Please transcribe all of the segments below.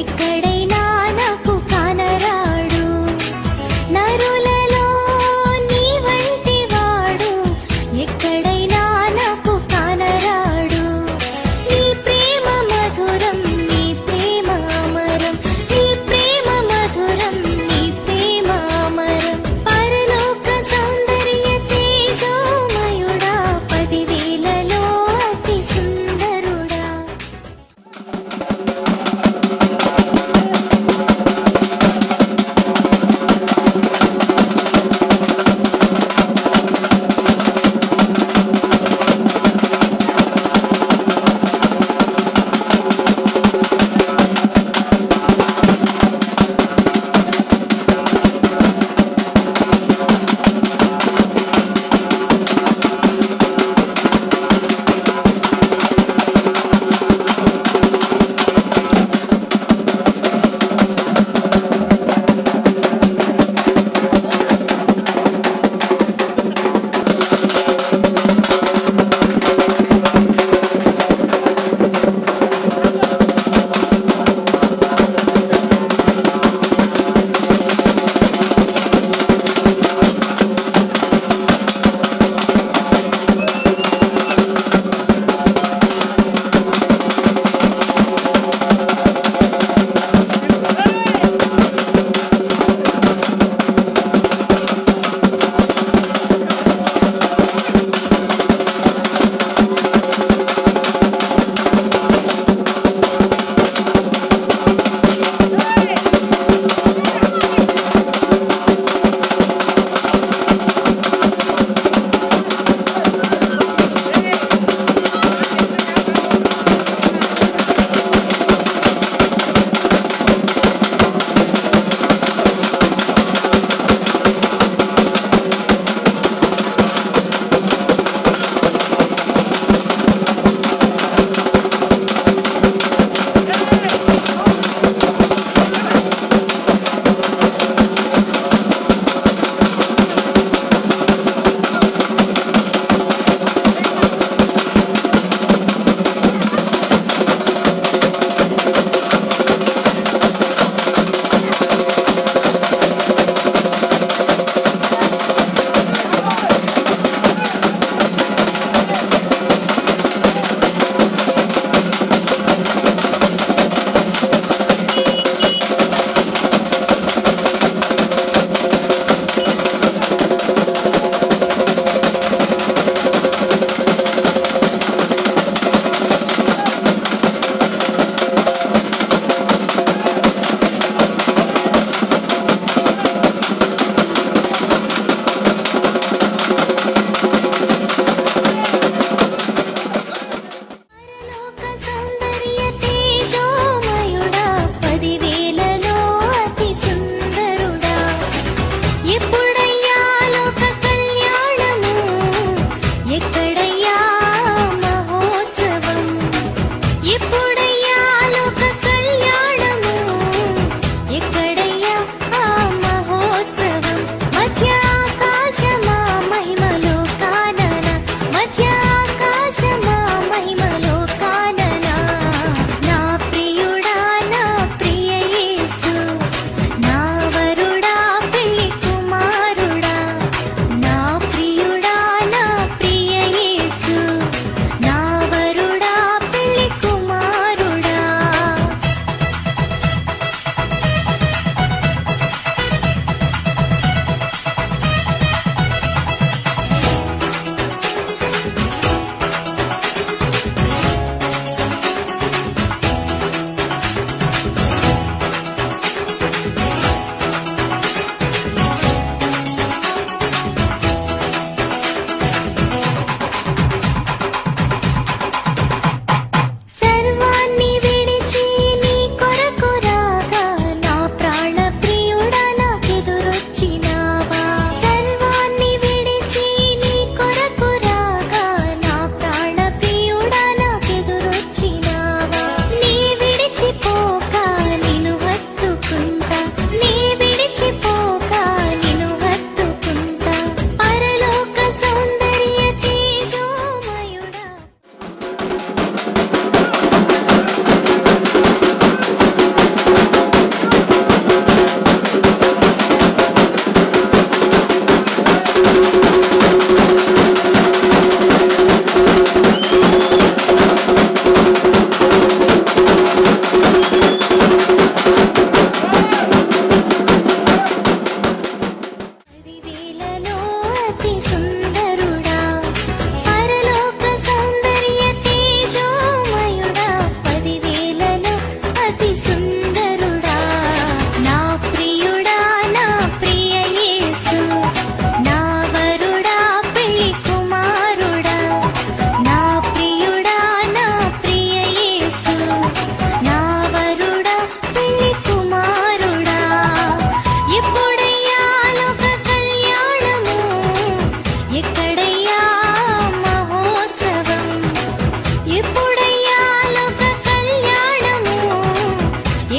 ఎక్కడైనా నాకు కానరాడు నరులలో నీ వంటి వాడు ఎక్కడైనా నాకు కానరాడు నీ ప్రేమ మధురం నీ ప్రేమ అమరం నీ ప్రేమ మధురం నీ ప్రేమ అమరం పరలోక సౌందర్య తేజోమయుడా 10,000లో అతి సుందరుడా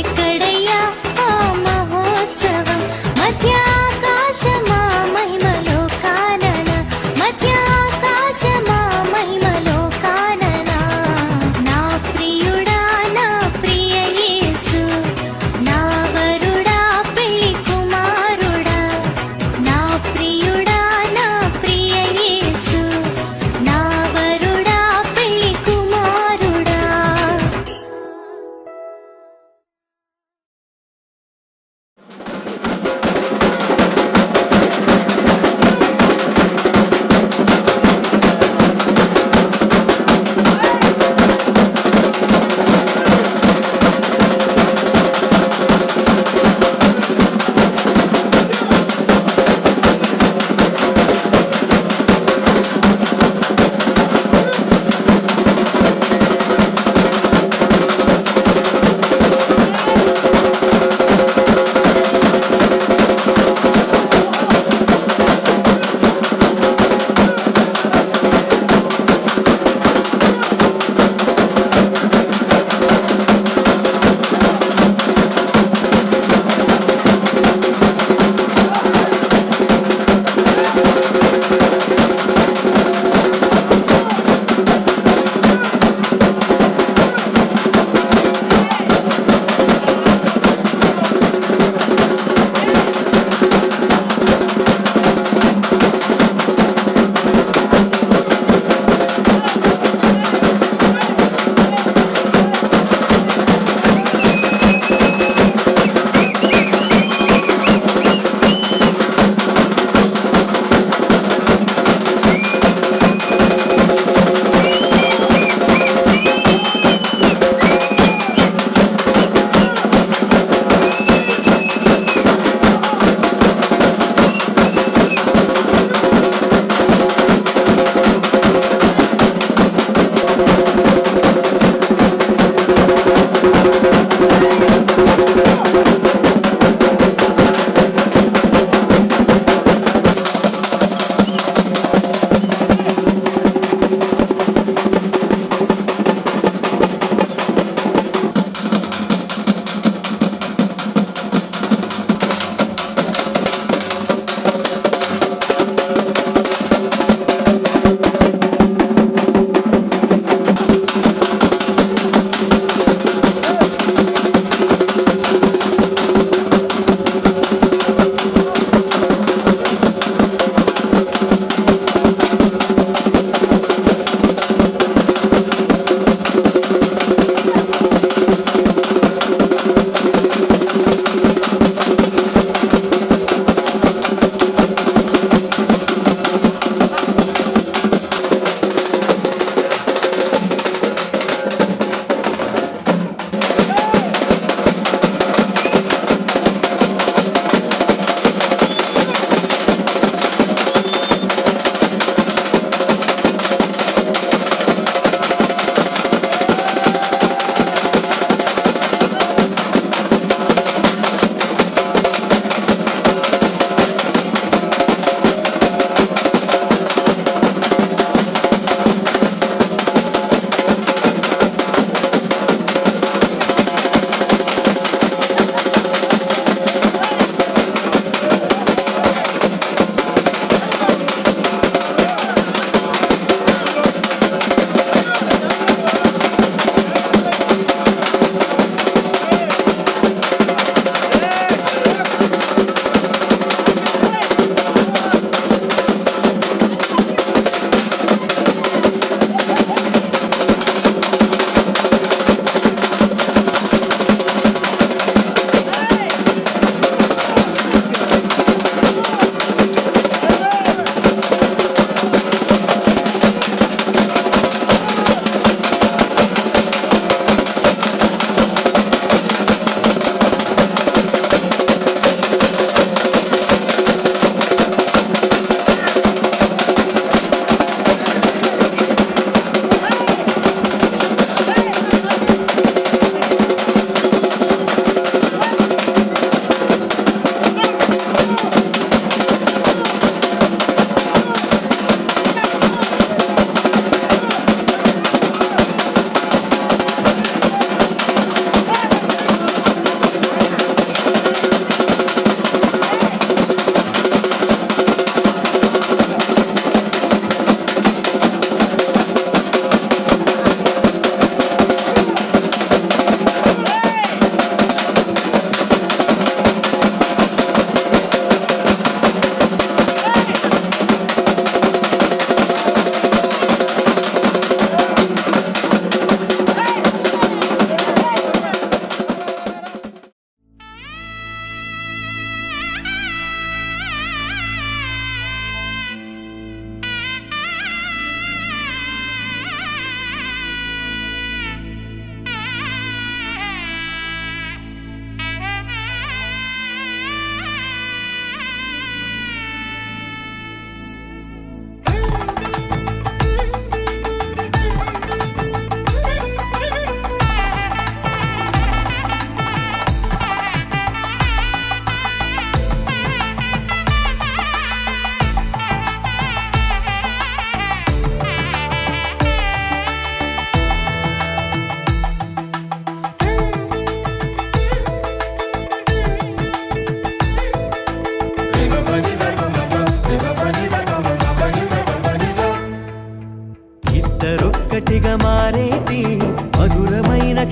ఎక్కడయ్యా ఆ మహోత్సవం మధ్య ఆకాశమా మహిమలో కానన మధ్య ఆకాశమా మహిమలో కానన నా ప్రియుడా నా ప్రియ యేసు నా వరుడా పెళ్లి కుమారుడా నా ప్రియుడా నా ప్రియ యేసు నా వరుడా పెళ్లి కుమారుడా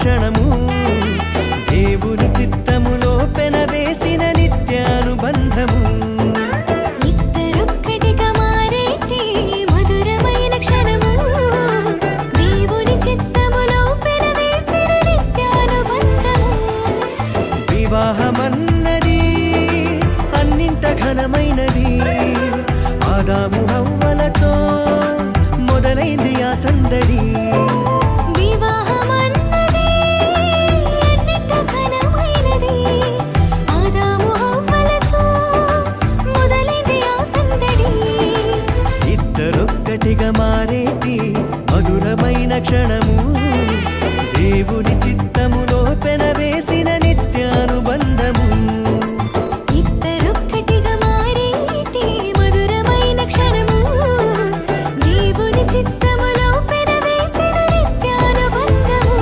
క్షణము దేవుని చిత్తములో పెనవేసిన నిత్యానుబంధము ఇద్దరొక్కటిగా మారేటి మధురమైన క్షణము దేవుని చిత్తములో పెనవేసిన నిత్యానుబంధము వివాహమన్నది అన్నింట ఘనమైనది ఆదాము హవ్వలతో మొదలైంది ఆ సందడి వివాహమన్నది అన్నింట ఘనమైనది ఆదాము హవ్వలతో మొదలైంది ఆ సందడి ఇద్దరొక్కటిగా మారేటి మధురమైన క్షణము దేవుని చిత్తములో పెనవేసిన నిత్యానుబంధము ఇద్దరొక్కటిగా మారేటి మధురమైన క్షణము దేవుని చిత్తములో పెనవేసిన నిత్యానుబంధము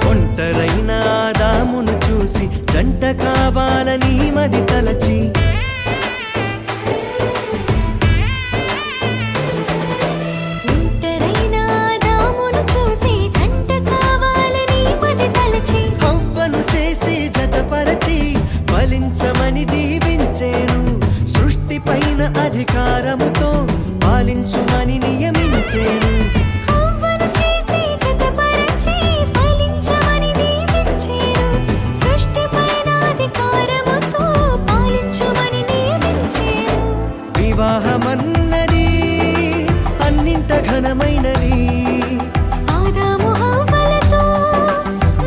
ఒంటరైన ఆదామును చూసి జంట కావాలని మది తలచి ఒంటరైన ఆదామును చూసి జంట కావాలని మది తలచి హవ్వను చేసి జతపరచి ఫలించమని దీవించేను సృష్టి పైన అధికారముతో పాలించుమని నియమించేను హవ్వను చేసి జతపరచి ఫలించమని దీవించేను సృష్టిపైన అధికారముతో పాలించుమని నియమించేను వివాహమన్నది అన్నింట ఘనమైనది ఆదాము హవ్వలతో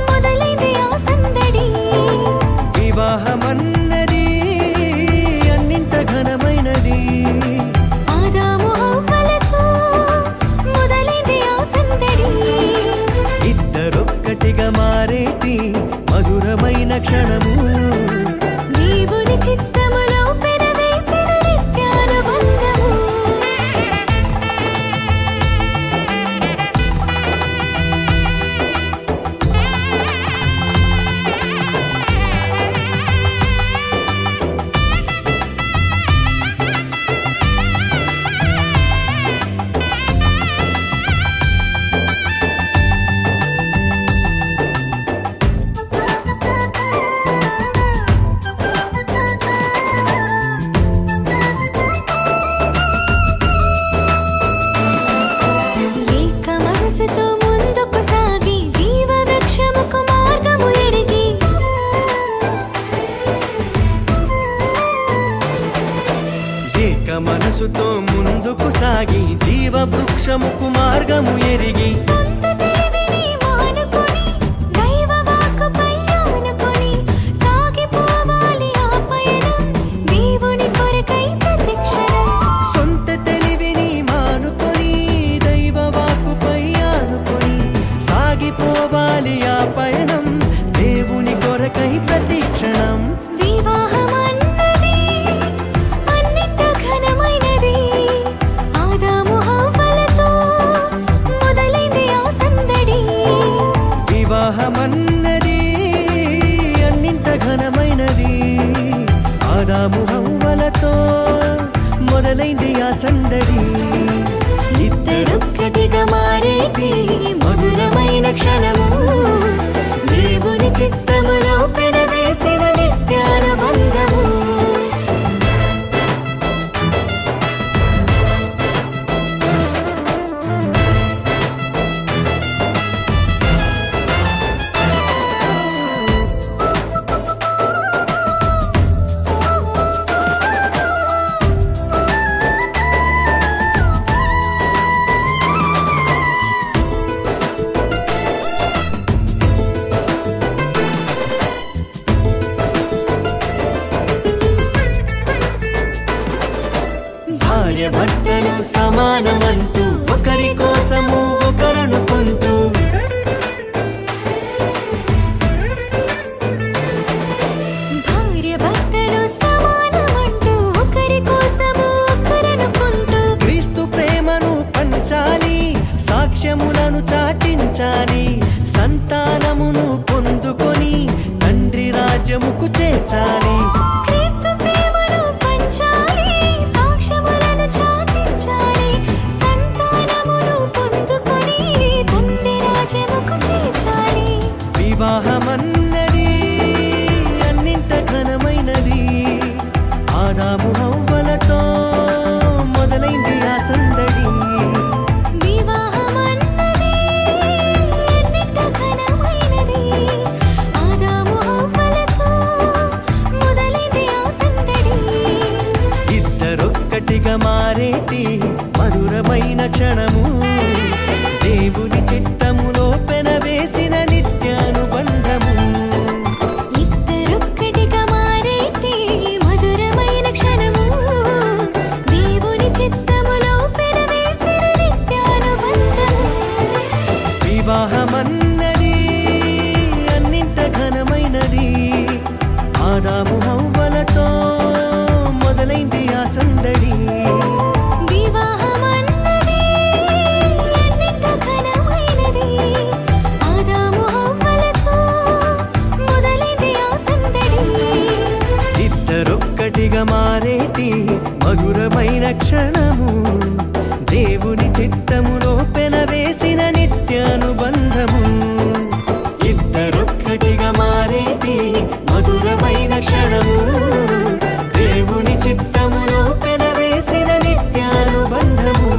మొదలైంది ఆ సందడి వివాహమన్నది అన్నింట ఘనమైనది ఆదాము హవ్వలతో మొదలైంది ఆ సందడి ఇద్దరొక్కటిగా మారేటి మధురమైన క్షణము దేవుని చిత్తములో పెనవేసిన నిత్యానుబంధము ఏక మనసుతో ముందుకు సాగి జీవవృక్షముకు మార్గము ఎరిగి ఏక మనసుతో ముందుకు సాగి జీవవృక్షముకు మార్గము ఎరిగి సొంత తెలివిని మానుకొని దైవ వాక్కుపై ఆనుకొని సాగిపోవాలి ఆ పయనం దేవుని కొరకై ప్రతిక్షణం సొంత తెలివిని మానుకొని దైవ వాక్కుపై ఆనుకొని సాగిపోవాలి ఆ పయనం దేవుని కొరకై ప్రతిక్షణం వివాహమన్నది అన్నింట ఘనమైనది ఆదాము హవ్వలతో మొదలైంది ఆ సందడి వివాహమన్నది అన్నింట ఘనమైనది ఆదాము హవ్వలతో మొదలైంది ఆ సందడి ఇద్దరొక్కటిగా మారేటి మధురమైన క్షణము దేవుని చిత్తములో పెనవేసిన నిత్యానుబంధము సమానమంటూ ఒకరి కోసము ఒకరనుకుంటూ భార్య భర్తలు సమానమంటూ ఒకరి కోసము ఒకరనుకుంటూ క్రీస్తు ప్రేమను పంచాలి, సాక్ష్యములను చాటించాలి, సంతానమును పొందుకొని తండ్రి రాజ్యముకు చేర్చాలి. క్రీస్తు ప్రేమను పంచాలి, సాక్ష్యములను చాటించాలి, సంతానమును పొందుకొని తండ్రి రాజ్యముకు చేర్చాలి. వివాహమన్నది అన్నింట ఘనమైనది, ఆదాము హవ్వలతో మొదలైంది ఆ సందడి. వివాహమన్నది ఎన్నింట ఘనమైనది, ఆదాము హవ్వలతో మొదలైంది ఆ సందడి. ఇద్దరొక్కటిగా మారేటి మధురమైన క్షణము, దేవుని చిత్తములో పెనవేసిన నిత్యానుబంధము. ఇద్దరొక్కటిగా మారేటి మధురమైన క్షణము, దేవుని చిత్తములో పెనవేసిన నిత్యానుబంధము. వివాహమన్నది అన్నింట ఘనమైనది, ఆదాము హవ్వలతో మొదలైంది ఆ సందడి. వివాహమన్నది ఎన్నింట ఘనమైనది, ఆదాము హవ్వలతో మొదలైంది ఆ సందడి. ఇద్దరొక్కటిగా మారేటి మధురమైన క్షణము, దేవుని చిత్తములో పెనవేసిన నిత్యానుబంధము. ఇద్దరొక్కటిగా మారేటి మధురమైన క్షణము, దేవుని చిత్తములో పెనవేసిన నిత్యానుబంధము.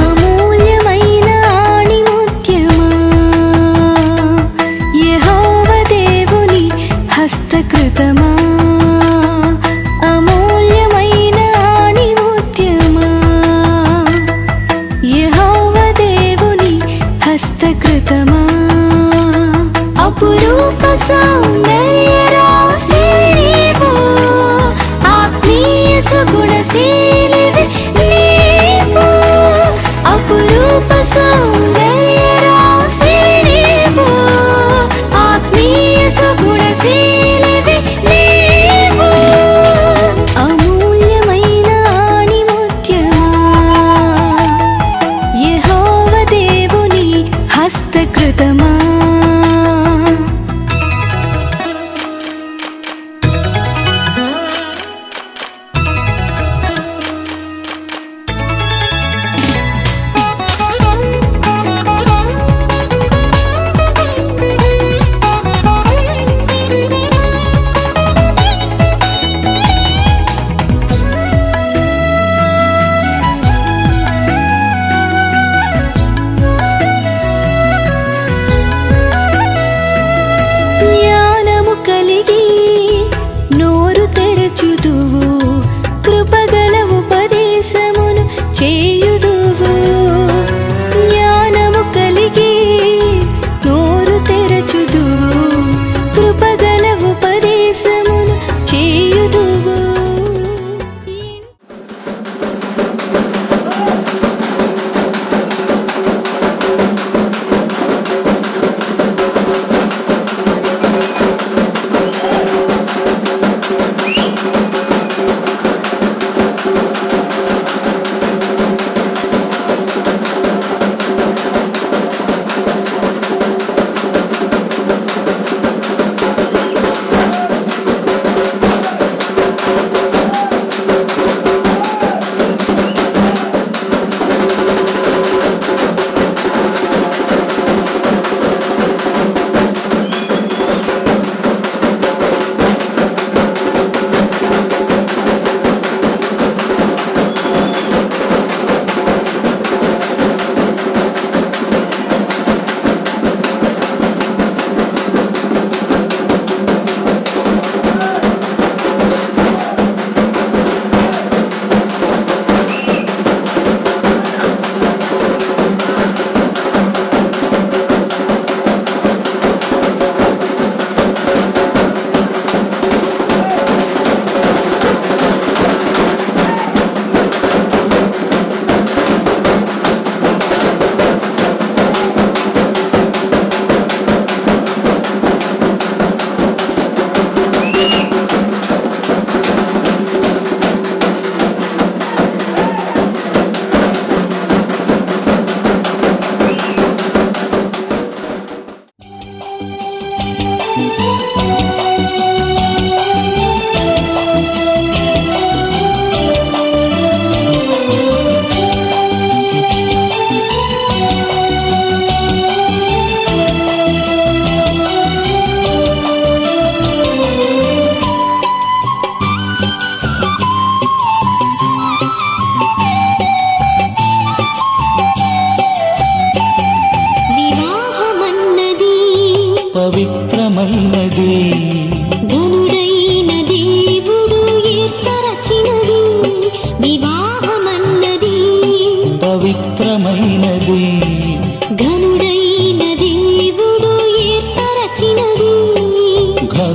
అమూల్యమైన ఆణిముత్యమా, యెహోవా దేవుని హస్తకృతమా. అమూల్యమైన ఆణిముత్యమా, యెహోవా దేవుని హస్తకృతమా. అపురూప సౌందర్య రాశి నీవు, ఆత్మీయ సుగుణశీలివి నీవు. అపురూప సౌందర్య రాశి నీవు, ఆత్మీయ సుగుణశీలివి నీవు.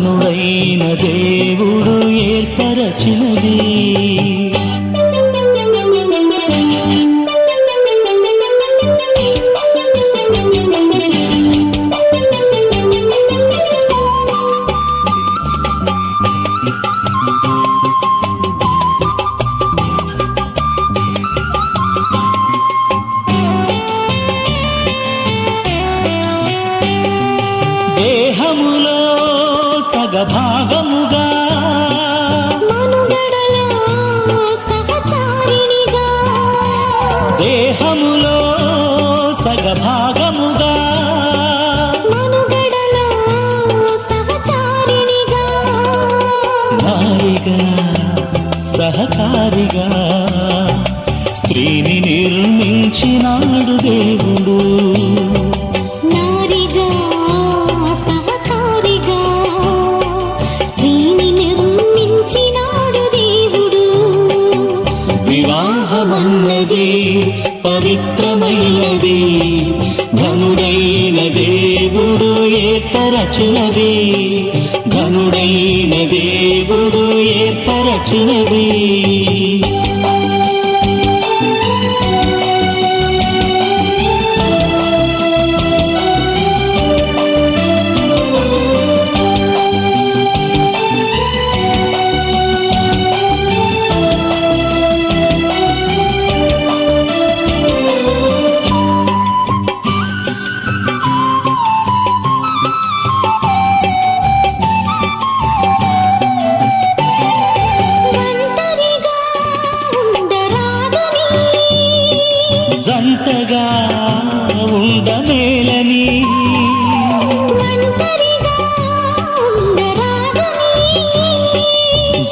ఘనుడైన దేవుడు ఏర్పరచినది. దేహములో సగభాగముగా మనుగడలో సహచారిణిగా దేహములో సగభాగముగా మనుగడలో సహచారిణిగా నారిగా సహకారిగా స్త్రీని నిర్మించినాడు దేవుడు. నారిగా సహకారిగా స్త్రీని నిర్మించినాడు దేవుడు. వివాహమన్నది పవిత్రమైనది, ఘనుడైన దేవుడు ఏర్పరచినది. ఘనుడైన దేవుడు ఏర్పరచినది. ఒంటరిగా ఉండరాదని జంటగా ఉండమేలని జంటగా ఉండరాదని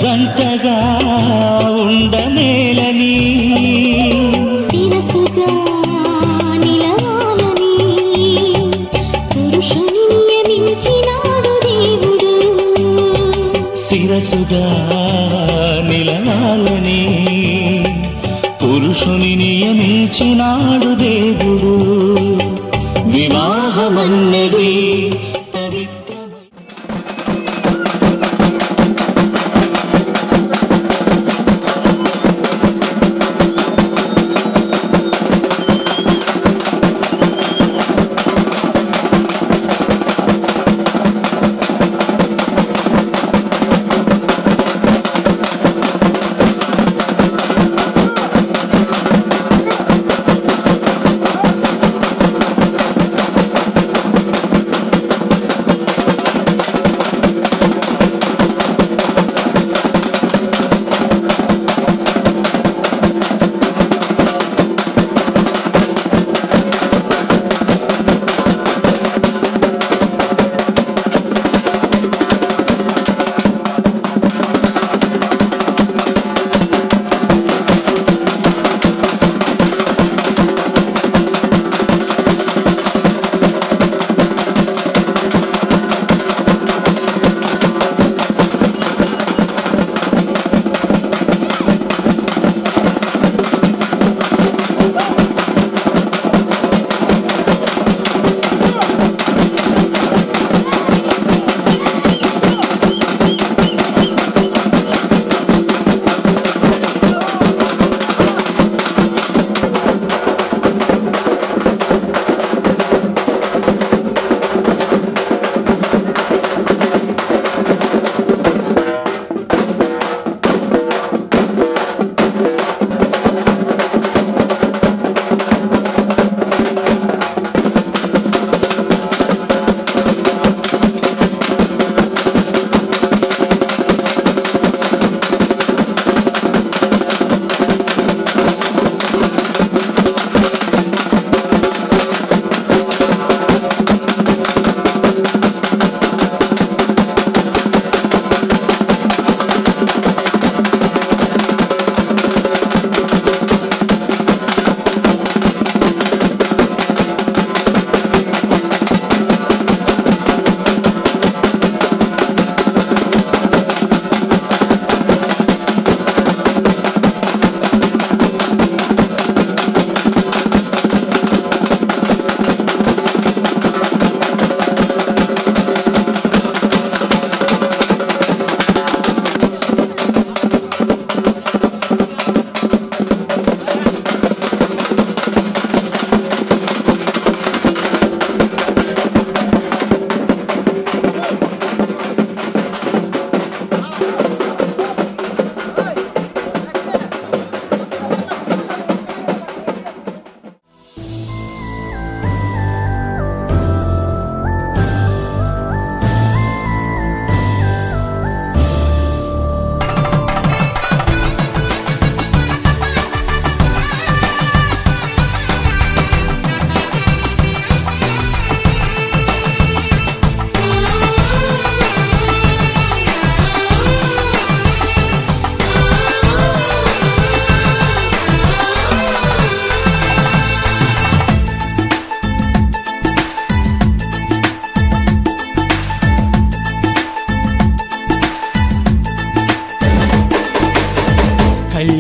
జంటగా ఉండమేలని శిరసుగా నిలవాలని పురుషుని నియమించినాడు దేవుడు. శిరసుగా నిలవాలని పురుషుని నియమించినాడు దేవుడు. వివాహమన్నది పవిత్రమై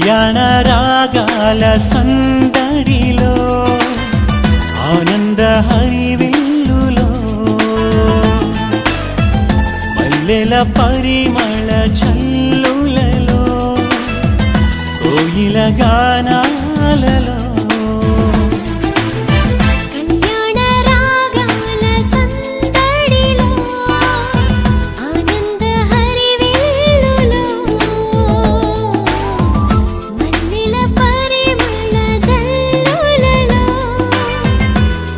కళ్యాణ రాగాల సందడిలో ఆనంద హరివిల్లులో మల్లెల పరిమళ చల్లులలో కోయిల గానాలలో కళ్యాణ రాగాల సందడిలో ఆనంద హరివిల్లులో మల్లెల పరిమళ జల్లులలో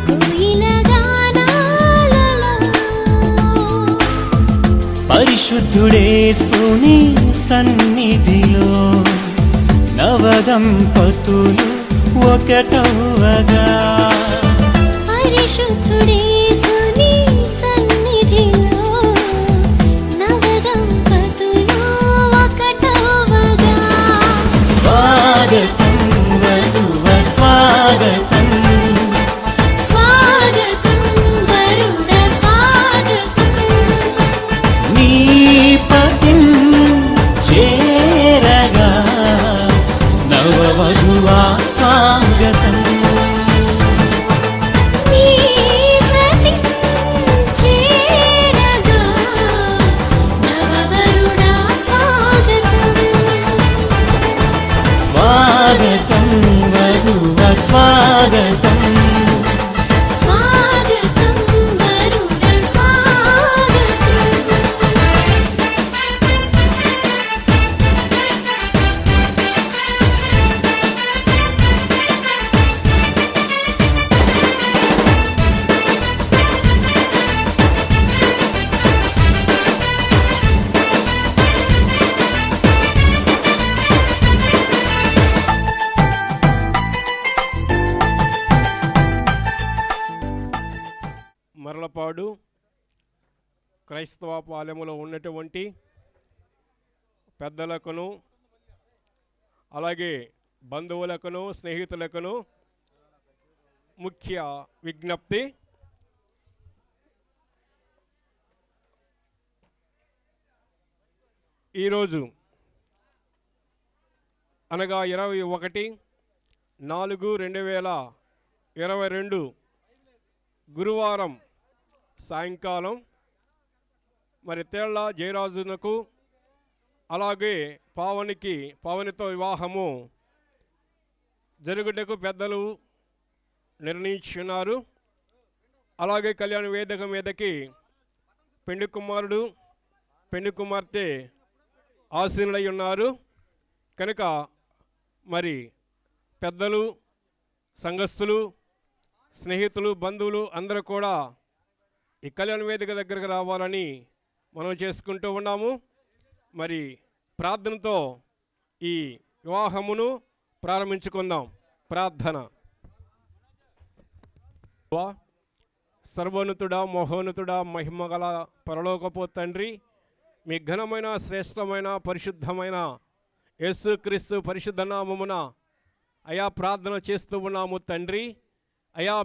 కోయిల గానాలలో పరిశుద్ధుడేసుని సన్నిధిలో నవదంపతులు ఒకటవగా పరిశుద్ధుడేసుని సన్నిధిలో నవదంపతులు ఒకటవగా స్వాగతం వధువ స్వాగతం స్వాగతం వరుణ స్వాగతం నీ పతిం చేరగా నవవధువా స్వాగతం నీ సతి చేరగా నవవరుణ స్వాగతం స్వాగతం వధువ స్వాగతం స్వాగతం వరుణ స్వాగతం మరలపాడు క్రైస్తవ పాలెములో ఉన్నటువంటి పెద్దలకును అలాగే బంధువులకును స్నేహితులకును ముఖ్య విజ్ఞప్తి. ఈరోజు అనగా 21/4/2022 గురువారం సాయంకాలం మరి తేళ్ల జయరాజునకు అలాగే పావనితో వివాహము జరుగుటకు పెద్దలు నిర్ణయించున్నారు. అలాగే కళ్యాణ వేదిక మీదకి పెండి కుమారుడు పెండి కుమార్తె ఆసీనులై ఉన్నారు కనుక మరి పెద్దలు సంఘస్థులు స్నేహితులు బంధువులు అందరూ కూడా ఈ కళ్యాణ వేదిక దగ్గరకు రావాలని మనం చేసుకుంటూ ఉన్నాము. మరి ప్రార్థనతో ఈ వివాహమును ప్రారంభించుకుందాం. ప్రార్థన. సర్వోన్నతుడా మహోన్నతుడా మహిమగల పరలోకపు తండ్రి, మీ ఘనమైన శ్రేష్టమైన పరిశుద్ధమైన యేసుక్రీస్తు పరిశుద్ధ నామమున అయా ప్రార్థన చేస్తూ ఉన్నాము తండ్రి. అయా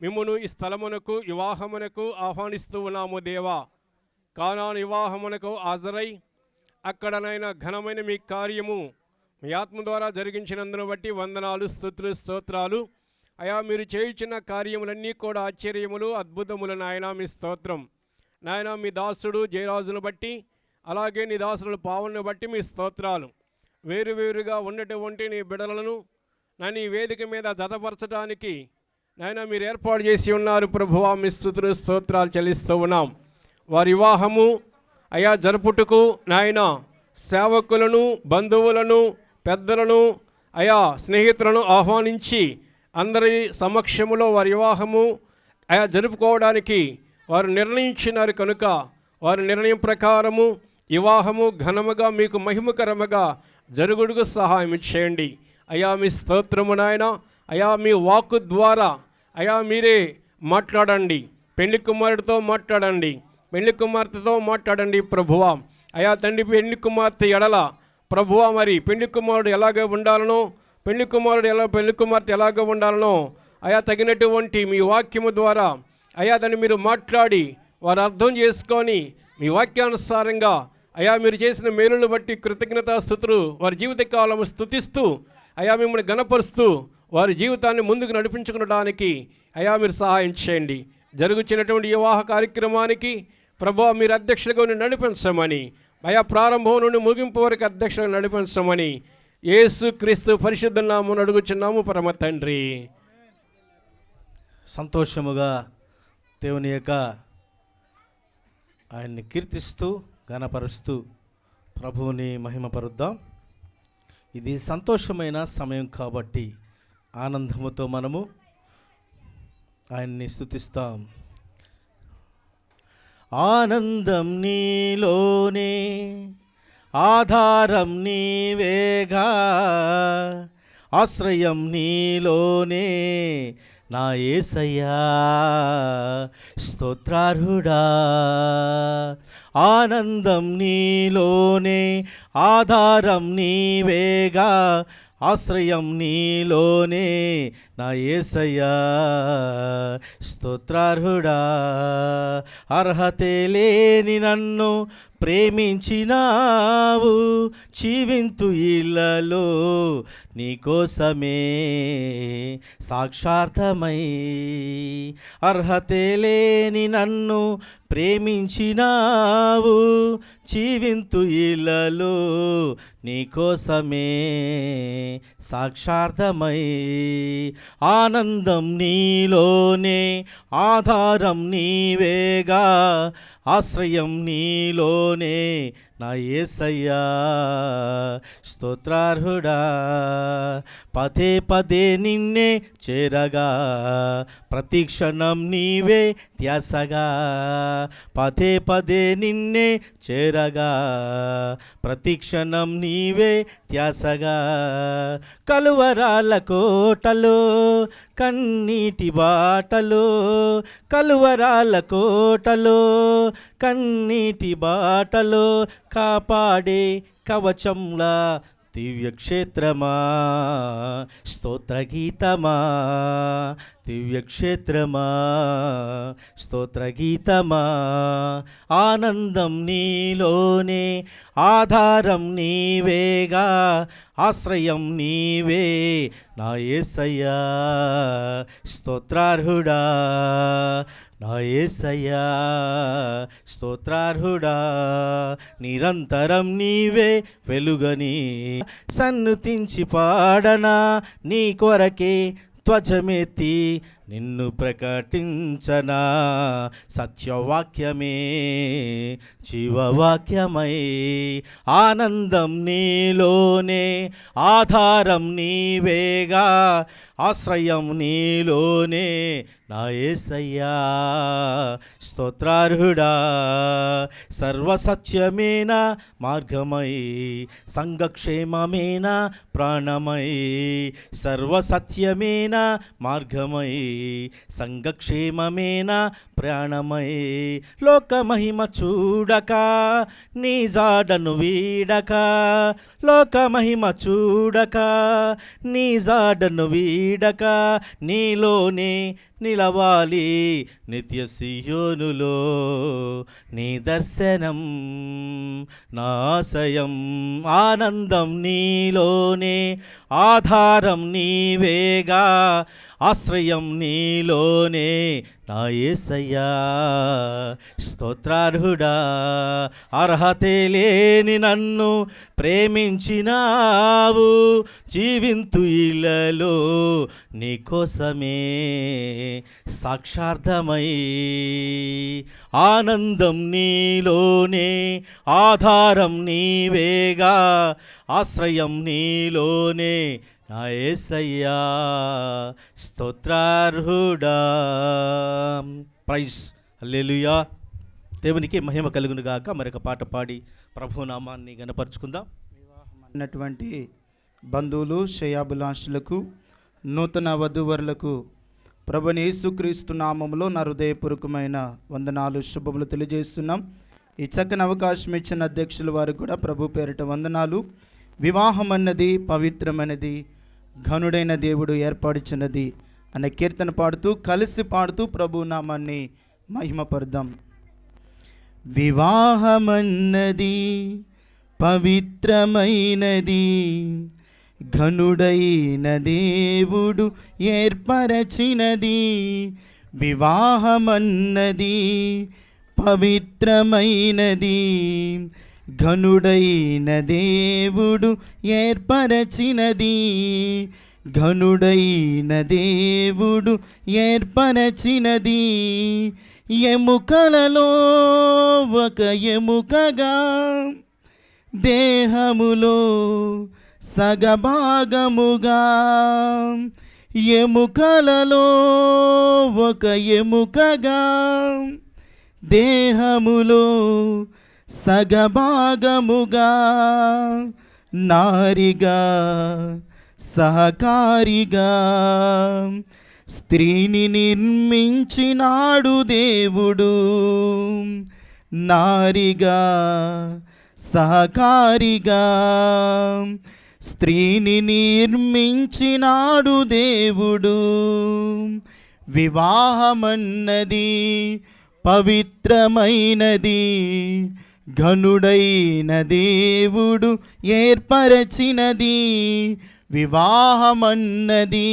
మిమ్మును ఈ స్థలమునకు వివాహమునకు ఆహ్వానిస్తూ ఉన్నాము దేవా. కానాను వివాహమునకు హాజరై అక్కడనైనా ఘనమైన మీ కార్యము మీ ఆత్మ ద్వారా జరిగించినందును బట్టి వందనాలు స్తుతులు స్తోత్రాలు. అయా మీరు చేయుచున్న కార్యములన్నీ కూడా ఆశ్చర్యములు అద్భుతములు నాయన. మీ స్తోత్రం నాయన. మీ దాసుడు జయరాజును బట్టి అలాగే నీ దాసుడు పావన్ను బట్టి మీ స్తోత్రాలు. వేరువేరుగా ఉన్నటువంటి నీ బిడలను నన్ను ఈ వేదిక మీద జతపరచడానికి నాయన మీరు ఏర్పాటు చేసి ఉన్నారు ప్రభువా. మీ స్తుతులు స్తోత్రాలు చెల్లిస్తూ ఉన్నాం. వారి వివాహము అయా జరుపుటకు నాయన సేవకులను బంధువులను పెద్దలను అయా స్నేహితులను ఆహ్వానించి అందరి సమక్షములో వారి వివాహము అయా జరుపుకోవడానికి వారు నిర్ణయించినారు కనుక వారి నిర్ణయం ప్రకారము వివాహము ఘనముగా మీకు మహిమకరముగా జరుగుడుకు సహాయం చేయండి అయా. మీ స్తోత్రము నాయన. అయా మీ వాక్కు ద్వారా అయా మీరే మాట్లాడండి. పెళ్లి కుమారుడితో మాట్లాడండి, పెళ్లి కుమార్తెతో మాట్లాడండి ప్రభువా. అయా తండ్రి పెళ్లి కుమార్తె ఎడల ప్రభువా మరి పెళ్లి కుమారుడు ఎలాగ ఉండాలనో పెళ్లి కుమార్తె ఎలాగ ఉండాలనో అయా తగినటువంటి మీ వాక్యము ద్వారా అయా దాన్ని మీరు మాట్లాడి వారు అర్థం చేసుకొని మీ వాక్యానుసారంగా అయా మీరు చేసిన మేలును బట్టి కృతజ్ఞతాస్తుతులు వారి జీవితకాలం స్తుతిస్తూ అయా మిమ్మల్ని గణపరుస్తూ వారి జీవితాన్ని ముందుకు నడిపించుకునడానికి అయా మీరు సహాయం చేయండి. జరుగుతున్నటువంటి వివాహ కార్యక్రమానికి ప్రభువా మీరు అధ్యక్షులుగా నడిపించమని, అయా ప్రారంభం నుండి ముగింపు వరకు అధ్యక్షులుగా నడిపించమని యేసు క్రీస్తు పరిశుద్ధ నామమున అడుగుచున్నాము పరమ తండ్రి. సంతోషముగా దేవుని యొక్క ఆయన్ని కీర్తిస్తూ ఘనపరుస్తూ ప్రభువుని మహిమపరుద్దాం. ఇది సంతోషమైన సమయం కాబట్టి ఆనందముతో మనము ఆయన్ని స్తుతిస్తాం. ఆనందం నీలోనే ఆధారం నీవేగా, ఆశ్రయం నీలోనే నా యేసయ్యా స్తోత్రార్హుడా. ఆనందం నీలోనే ఆధారం నీవేగా, ఆశ్రయం నీలోనే నా యేసయ్యా స్తోత్రార్హుడా. అర్హతే లేని నన్ను ప్రేమించినావు, జీవింతు ఇళ్ళలో నీకోసమే సాక్షార్థమై. అర్హతే లేని నన్ను ప్రేమించినావు, జీవింతు ఇళ్ళలో నీకోసమే సాక్షార్థమై. ఆనందం నీలోనే ఆధారం నీవేగా, ఆశ్రయం నీలోనే నా యేసయ్యా స్తోత్రార్హుడా. పదే పదే నిన్నే చేరగా, ప్రతిక్షణం నీవే ధ్యాసగా. పదే పదే నిన్నే చేరగా, ప్రతిక్షణం నీవే ధ్యాసగా. కలువరాల కోటలో కన్నీటి బాటలో, కలువరాల కోటలో కన్నీటి బాటలో కాపాడే కవచంలా దివ్యక్షేత్రమా స్తోత్రగీతమా, దివ్యక్షేత్రమా స్తోత్రగీతమా. ఆనందం నీలోనే ఆధారం నీవేగా, ఆశ్రయం నీవే నా యేసయ్యా స్తోత్రార్హుడా. నా యేసయ్యా స్తోత్రార్హుడా. నిరంతరం నీవే వెలుగని సన్నుతించి పాడనా, నీ కొరకే ధ్వజమెత్తి నిన్ను ప్రకటించనా. సత్యవాక్యమే జీవవాక్యమై. ఆనందం నీలోనే ఆధారం నీవేగా, ఆశ్రయం నీలోనే నా యేసయ్యా స్తోత్రార్హుడా. సర్వసత్యమేన మార్గమై, సంఘక్షేమమేన ప్రాణమై. సర్వసత్యమేన మార్గమై, సంఘక్షేమమేన ప్రాణమై. లోకమహిమ చూడక నీ జాడను వీడక, లోకమహిమ చూడక నీ జాడను వీడక, నీలోనే నిలవాలి నిత్య సియోనులో. నీ దర్శనం నా ఆశయం. ఆనందం నీలోనే ఆధారం నీవేగా, ఆశ్రయం నీలోనే నా యేసయ్యా స్తోత్రార్హుడా. అర్హతే లేని నన్ను ప్రేమించినావు, జీవింతు ఇళ్ళలో నీకోసమే సాక్షార్థమై. ఆనందం నీలోనే ఆధారం నీవేగా, ఆశ్రయం నీలోనే నా యేసయ్యా స్తోత్రార్హుడా. ప్రైజ్ హల్లెలూయా. దేవునికి మహిమ కలుగును గాక. మరొక పాట పాడి ప్రభునామాన్ని గణపరుచుకుందాం. అన్నటువంటి బంధువులు శ్రేయాభిలాషులకు నూతన వధూవరులకు ప్రభుని యేసుక్రీస్తు నామములో నా హృదయపూర్వకమైన వందనాలు శుభములు తెలియజేస్తున్నాం. ఈ చక్కని అవకాశం ఇచ్చిన అధ్యక్షుల వారికి కూడా ప్రభు పేరిట వందనాలు. వివాహం అన్నది పవిత్రమైనది, ఘనుడైన దేవుడు ఏర్పరిచినది అనే కీర్తన పాడుతూ కలిసి పాడుతూ ప్రభు నామాన్ని మహిమపరుద్దాం. వివాహమన్నది పవిత్రమైనది, ఘనుడైన దేవుడు ఏర్పరచినది. వివాహమన్నది పవిత్రమైనది, ఘనుడైన దేవుడు ఏర్పరచినది. ఘనుడైన దేవుడు ఏర్పరచినది. ఎముకలలో ఒక ఎముకగా, దేహములో సగభాగముగా. ఎముకలలో ఒక ఎముకగా, దేహములో సగభాగముగా. నారిగా సహకారిగా స్త్రీని నిర్మించినాడు దేవుడు. నారిగా సహకారిగా స్త్రీని నిర్మించినాడు దేవుడు. వివాహమన్నది పవిత్రమైనది, ఘనుడైన దేవుడు ఏర్పరచినది. వివాహమన్నది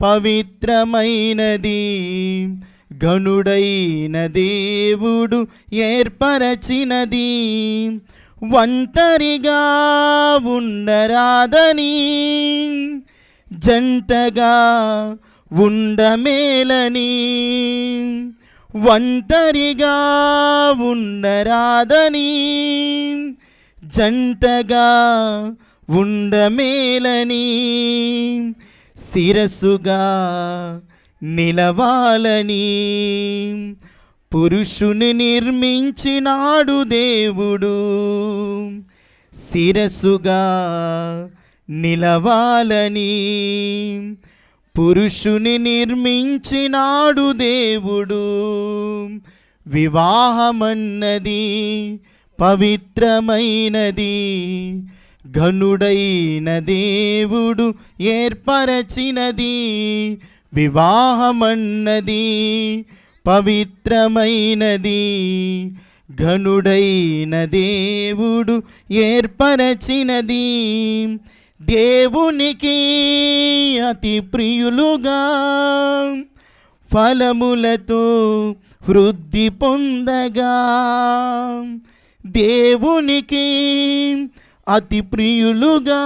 పవిత్రమైనది, ఘనుడైన దేవుడు ఏర్పరచినది. ఒంటరిగా ఉండరాదని, జంటగా ఉండమేలని. ఒంటరిగా ఉండరాదని, జంటగా ఉండమేలని. శిరస్సుగా నిలవాలని పురుషుని నిర్మించినాడు దేవుడు. శిరస్సుగా నిలవాలని పురుషుని నిర్మించినాడు దేవుడు. వివాహమన్నది పవిత్రమైనది, ఘనుడైన దేవుడు ఏర్పరచినది. వివాహమన్నది పవిత్రమైనది, ఘనుడైన దేవుడు ఏర్పరచినది. దేవునికి అతి ప్రియులుగా ఫలములతో వృద్ధి పొందగా. దేవునికి అతి ప్రియులుగా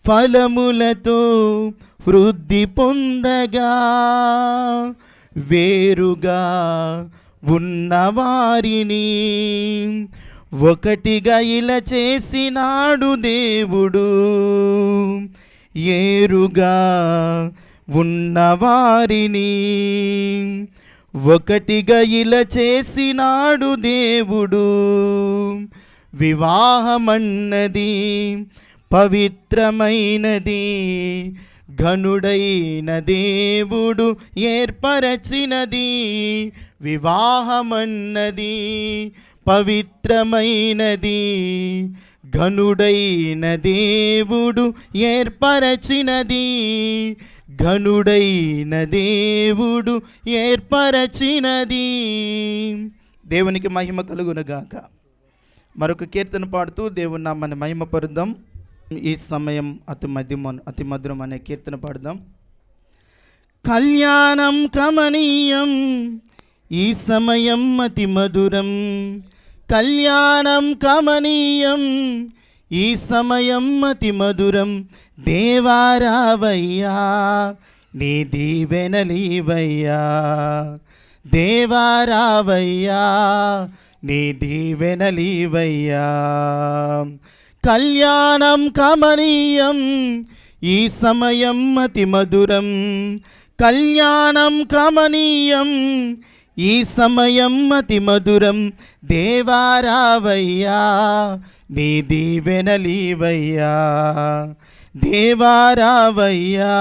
ఫలములతో వృద్ధి పొందగా. వేరుగా ఉన్నవారిని ఒకటిగా ఇలా చేసినాడు దేవుడు. ఏరుగా ఉన్నవారిని ఒకటిగా ఇలా చేసినాడు దేవుడు. వివాహమన్నది పవిత్రమైనది, ఘనుడైన దేవుడు ఏర్పరచినది. వివాహమన్నది పవిత్రమైనది, ఘనుడైన దేవుడు ఏర్పరచినది. ఘనుడైన దేవుడు ఏర్పరచినది. దేవునికి మహిమ కలుగునుగాక. మరొక కీర్తన పాడుతూ దేవుని నామాన్ని మహిమపరుద్దాం. ఈ సమయం అతి మధురం అనే కీర్తన పాడుదాం. కళ్యాణం కమనీయం, ఈ సమయం అతి మధురం. కళ్యాణం కమనీయం, ఈ సమయం అతి మధురం. దేవారావయ్యా నీ దీవెనలీవయ్యా. దేవారావయ్యా నీ దీవెనలీవయ్యా. కళ్యాణం కమనీయం, ఈ సమయం అతి మధురం. కళ్యాణం కమనీయం, ఈ సమయం అతి మధురం. దేవారావయ్యా నీ దీవెనలీవయ్యా. దేవారావయ్యా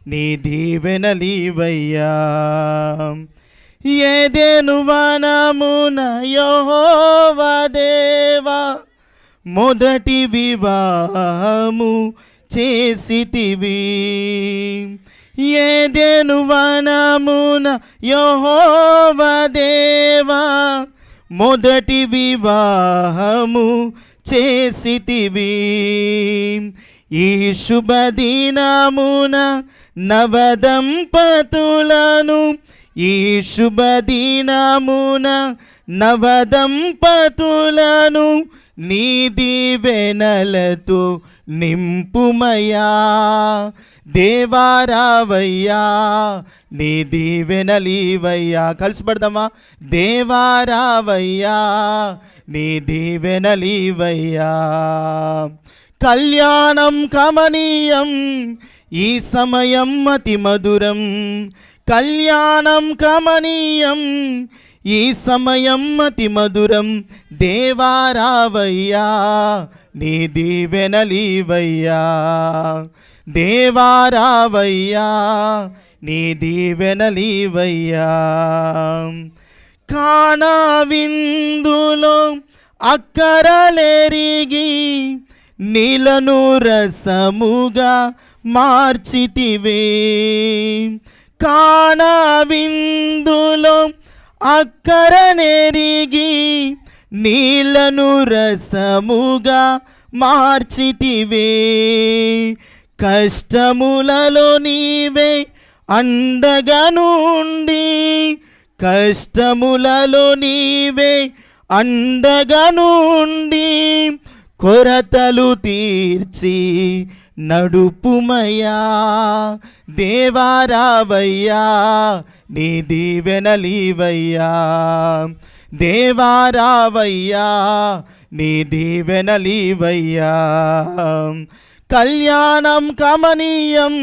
నీ దీవెనలీవయ్యా. ఏదెను వనమున యెహోవా దేవా మొదటి వివాహము చేసితివి. ఏదెను వనమున యెహోవా దేవా మొదటి వివాహము చేసితివి. ఈ శుభదినమున నవదంపతులను ఈ శుభదినమున నవదంపతులను నీ దీవెనలతో నింపుమయా. దేవారావయ్యా నీ దీవెనలీవయ్యా. కలిసి పడదామా? దేవారావయ్యా నీ దీవెనలీవయ్యా. కళ్యాణం కమనీయం ఈ సమయం అతి మధురం. కళ్యాణం కమనీయం ఈ సమయం అతి మధురం. దేవారావయ్యా నీ దీవెనలీవయ్యా. దేవారావయ్యా నీ దీవెనలీవయ్యా. కానా విందులో అక్కరలెరిగి నీలను రసముగా మార్చితివే. కానా విందులో అక్కరనెరిగి నీలను రసముగా మార్చితివే. కష్టములలో నీవే అండగా నుండి కష్టములలో నీవే అండగా నుండి కొరతలు తీర్చి నడుపుమయా. దేవారావయ్యా నీ దీవెనలీవయ్యా. దేవారావయ్యా నీ దీవెనలీవయ్యా. కళ్యాణం కమనీయం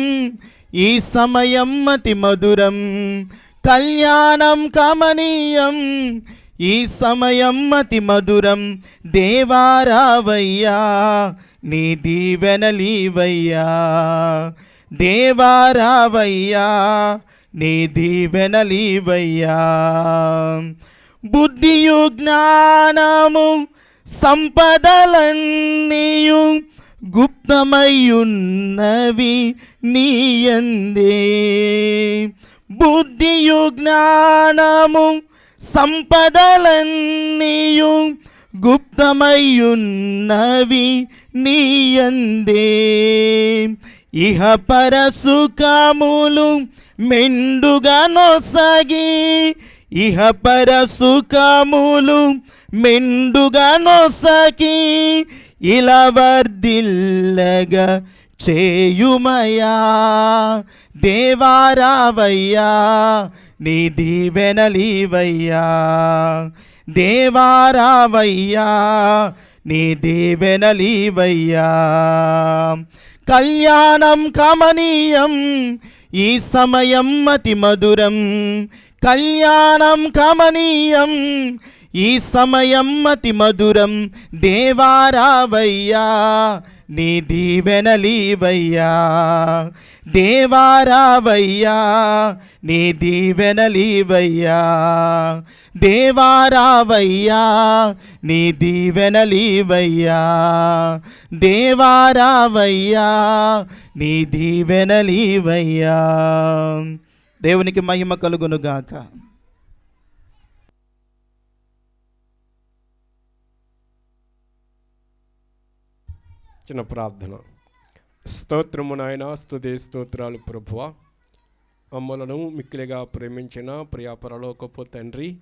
ఈ సమయం అతి మధురం. కళ్యాణం కమనీయం ఈ సమయం అతి మధురం. దేవారావయ్యా నీ దీవెనలీవయ్యా. దేవారావయ్యా నీ దీవెనలీవయ్యా. బుద్ధియు జ్ఞానము సంపదలన్నీయు గుప్తమయ్యున్నవి నీయందే. బుద్ధియు జ్ఞానము సంపదలన్నీయు గుప్తమయ్యున్నవి నీయందే. ఇహ పరసుఖములు మెండుగా నొసగి ఇహ పరసుఖములు మెండుగా నొసగి ఇలా వర్ధిల్లగా చేయుమయా. దేవారావయ్యా నీ దీవెనలీవయ్యా. దేవారావయ్యా నీ దీవెనలీవయ్యా. కళ్యాణం కమనీయం ఈ సమయం అతి మధురం. కళ్యాణం కమనీయం ఈ సమయం అతి మధురం. దేవారావయ్యా నీ దీవెనలీవయ్యా. దేవారావయ్యా నీ దీవెనలీవయ్యా. దేవారావయ్యా నీ దీవెనలీవయ్యా. దేవారావయ్యా నీ దీవెనలీవయ్యా. దేవునికి మహిమ కలుగునుగాక. చిన్న ప్రార్థన. స్తోత్రము నాయన, స్తుతి స్తోత్రాలు ప్రభువా. మమ్మలను మిక్కిలిగా ప్రేమించిన ప్రియా పరలోకపు తండ్రి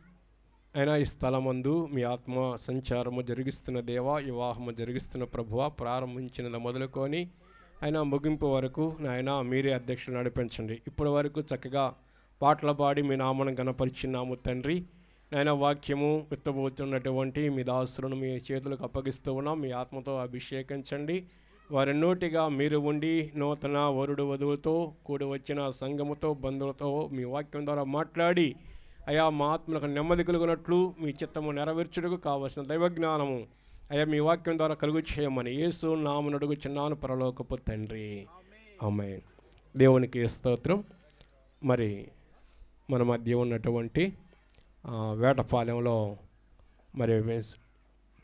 అయినా ఈ స్థలమందు మీ ఆత్మ సంచారము జరిగిస్తున్న దేవా, వివాహము జరిగిస్తున్న ప్రభువా, ప్రారంభించినది మొదలుకొని అయినా ముగింపు వరకు నాయన మీరే అధ్యక్షులు నడిపించండి. ఇప్పటి వరకు చక్కగా పాటలు పాడి మీ నామను గణపరిచినాము తండ్రి. నాయన వాక్యము విత్తబోతున్నటువంటి మీ దాసులను మీ చేతులకు అప్పగిస్తూ ఉన్నాం. మీ ఆత్మతో అభిషేకించండి. వారి నోటిగా మీరు ఉండి నూతన వరుడు వధువుతో కూడి వచ్చిన సంఘముతో బంధువులతో మీ వాక్యం ద్వారా మాట్లాడి అయా మా ఆత్మలకు నెమ్మది కలుగునట్లు మీ చిత్తము నెరవేర్చుటకు కావలసిన దైవజ్ఞానము అయ్యా మీ వాక్యం ద్వారా కలుగు చేయమని యేసు నామమున అడుగుచున్నాను పరలోకపు తండ్రి, ఆమేన్. దేవునికి స్తోత్రం. మరి మన మధ్య ఉన్నటువంటి వేటపాలెంలో మరి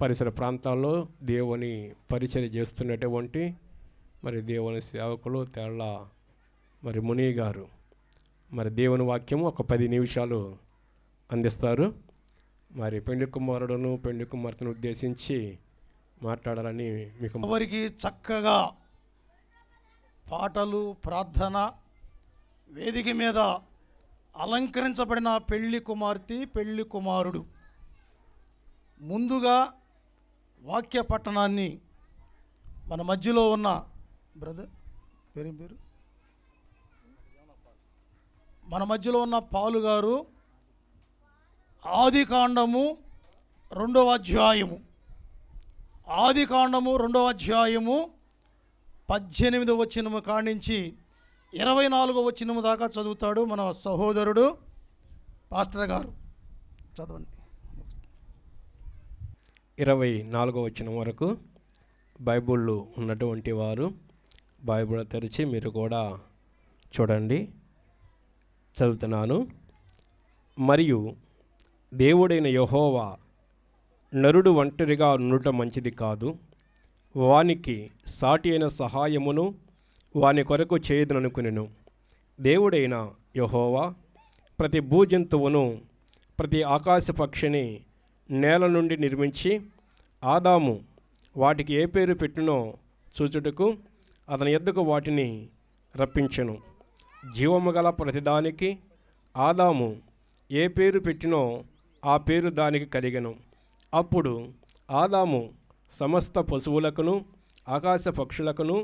పరిసర ప్రాంతాల్లో దేవుని పరిచర్య చేస్తున్నటువంటి మరి దేవుని సేవకులు తెల్ల మరి ముని గారు మరి దేవుని వాక్యము ఒక 10 నిమిషాలు అందిస్తారు. మరి పెండ్లి కుమారుడును పెండ్లి కుమార్తెను ఉద్దేశించి మాట్లాడాలని మీకు ఎవరికి చక్కగా పాటలు ప్రార్థన వేదిక మీద అలంకరించబడిన పెళ్లి కుమార్తె పెళ్లి కుమారుడు ముందుగా వాక్య పట్టణాన్ని మన మధ్యలో ఉన్న బ్రదర్ పేరు మన మధ్యలో ఉన్న పాలు గారు ఆదికాండము 2వ అధ్యాయము 18వ వచనము కానించి 24వ వచనము దాకా చదువుతాడు మన సహోదరుడు పాస్టర్ గారు. చదవండి. 24వ వచనం వరకు బైబిళ్ళు ఉన్నటువంటి వారు బైబిల్ తెరిచి మీరు కూడా చూడండి. చదువుతున్నాను. మరియు దేవుడైన యెహోవా నరుడు ఒంటరిగా నుండుట మంచిది కాదు, వానికి సాటి అయిన సహాయమును వాని కొరకు చేయదుననుకునెను. దేవుడైన యెహోవా ప్రతి భూజంతువును ప్రతి ఆకాశ పక్షిని నేల నుండి నిర్మించి ఆదాము వాటికి ఏ పేరు పెట్టినో చూచుటకు అతని యొద్దకు వాటిని రప్పించెను. జీవము గల ప్రతిదానికి ఆదాము ఏ పేరు పెట్టినో ఆ పేరు దానికి కలిగెను. అప్పుడు ఆదాము సమస్త పశువులకును ఆకాశ పక్షులకును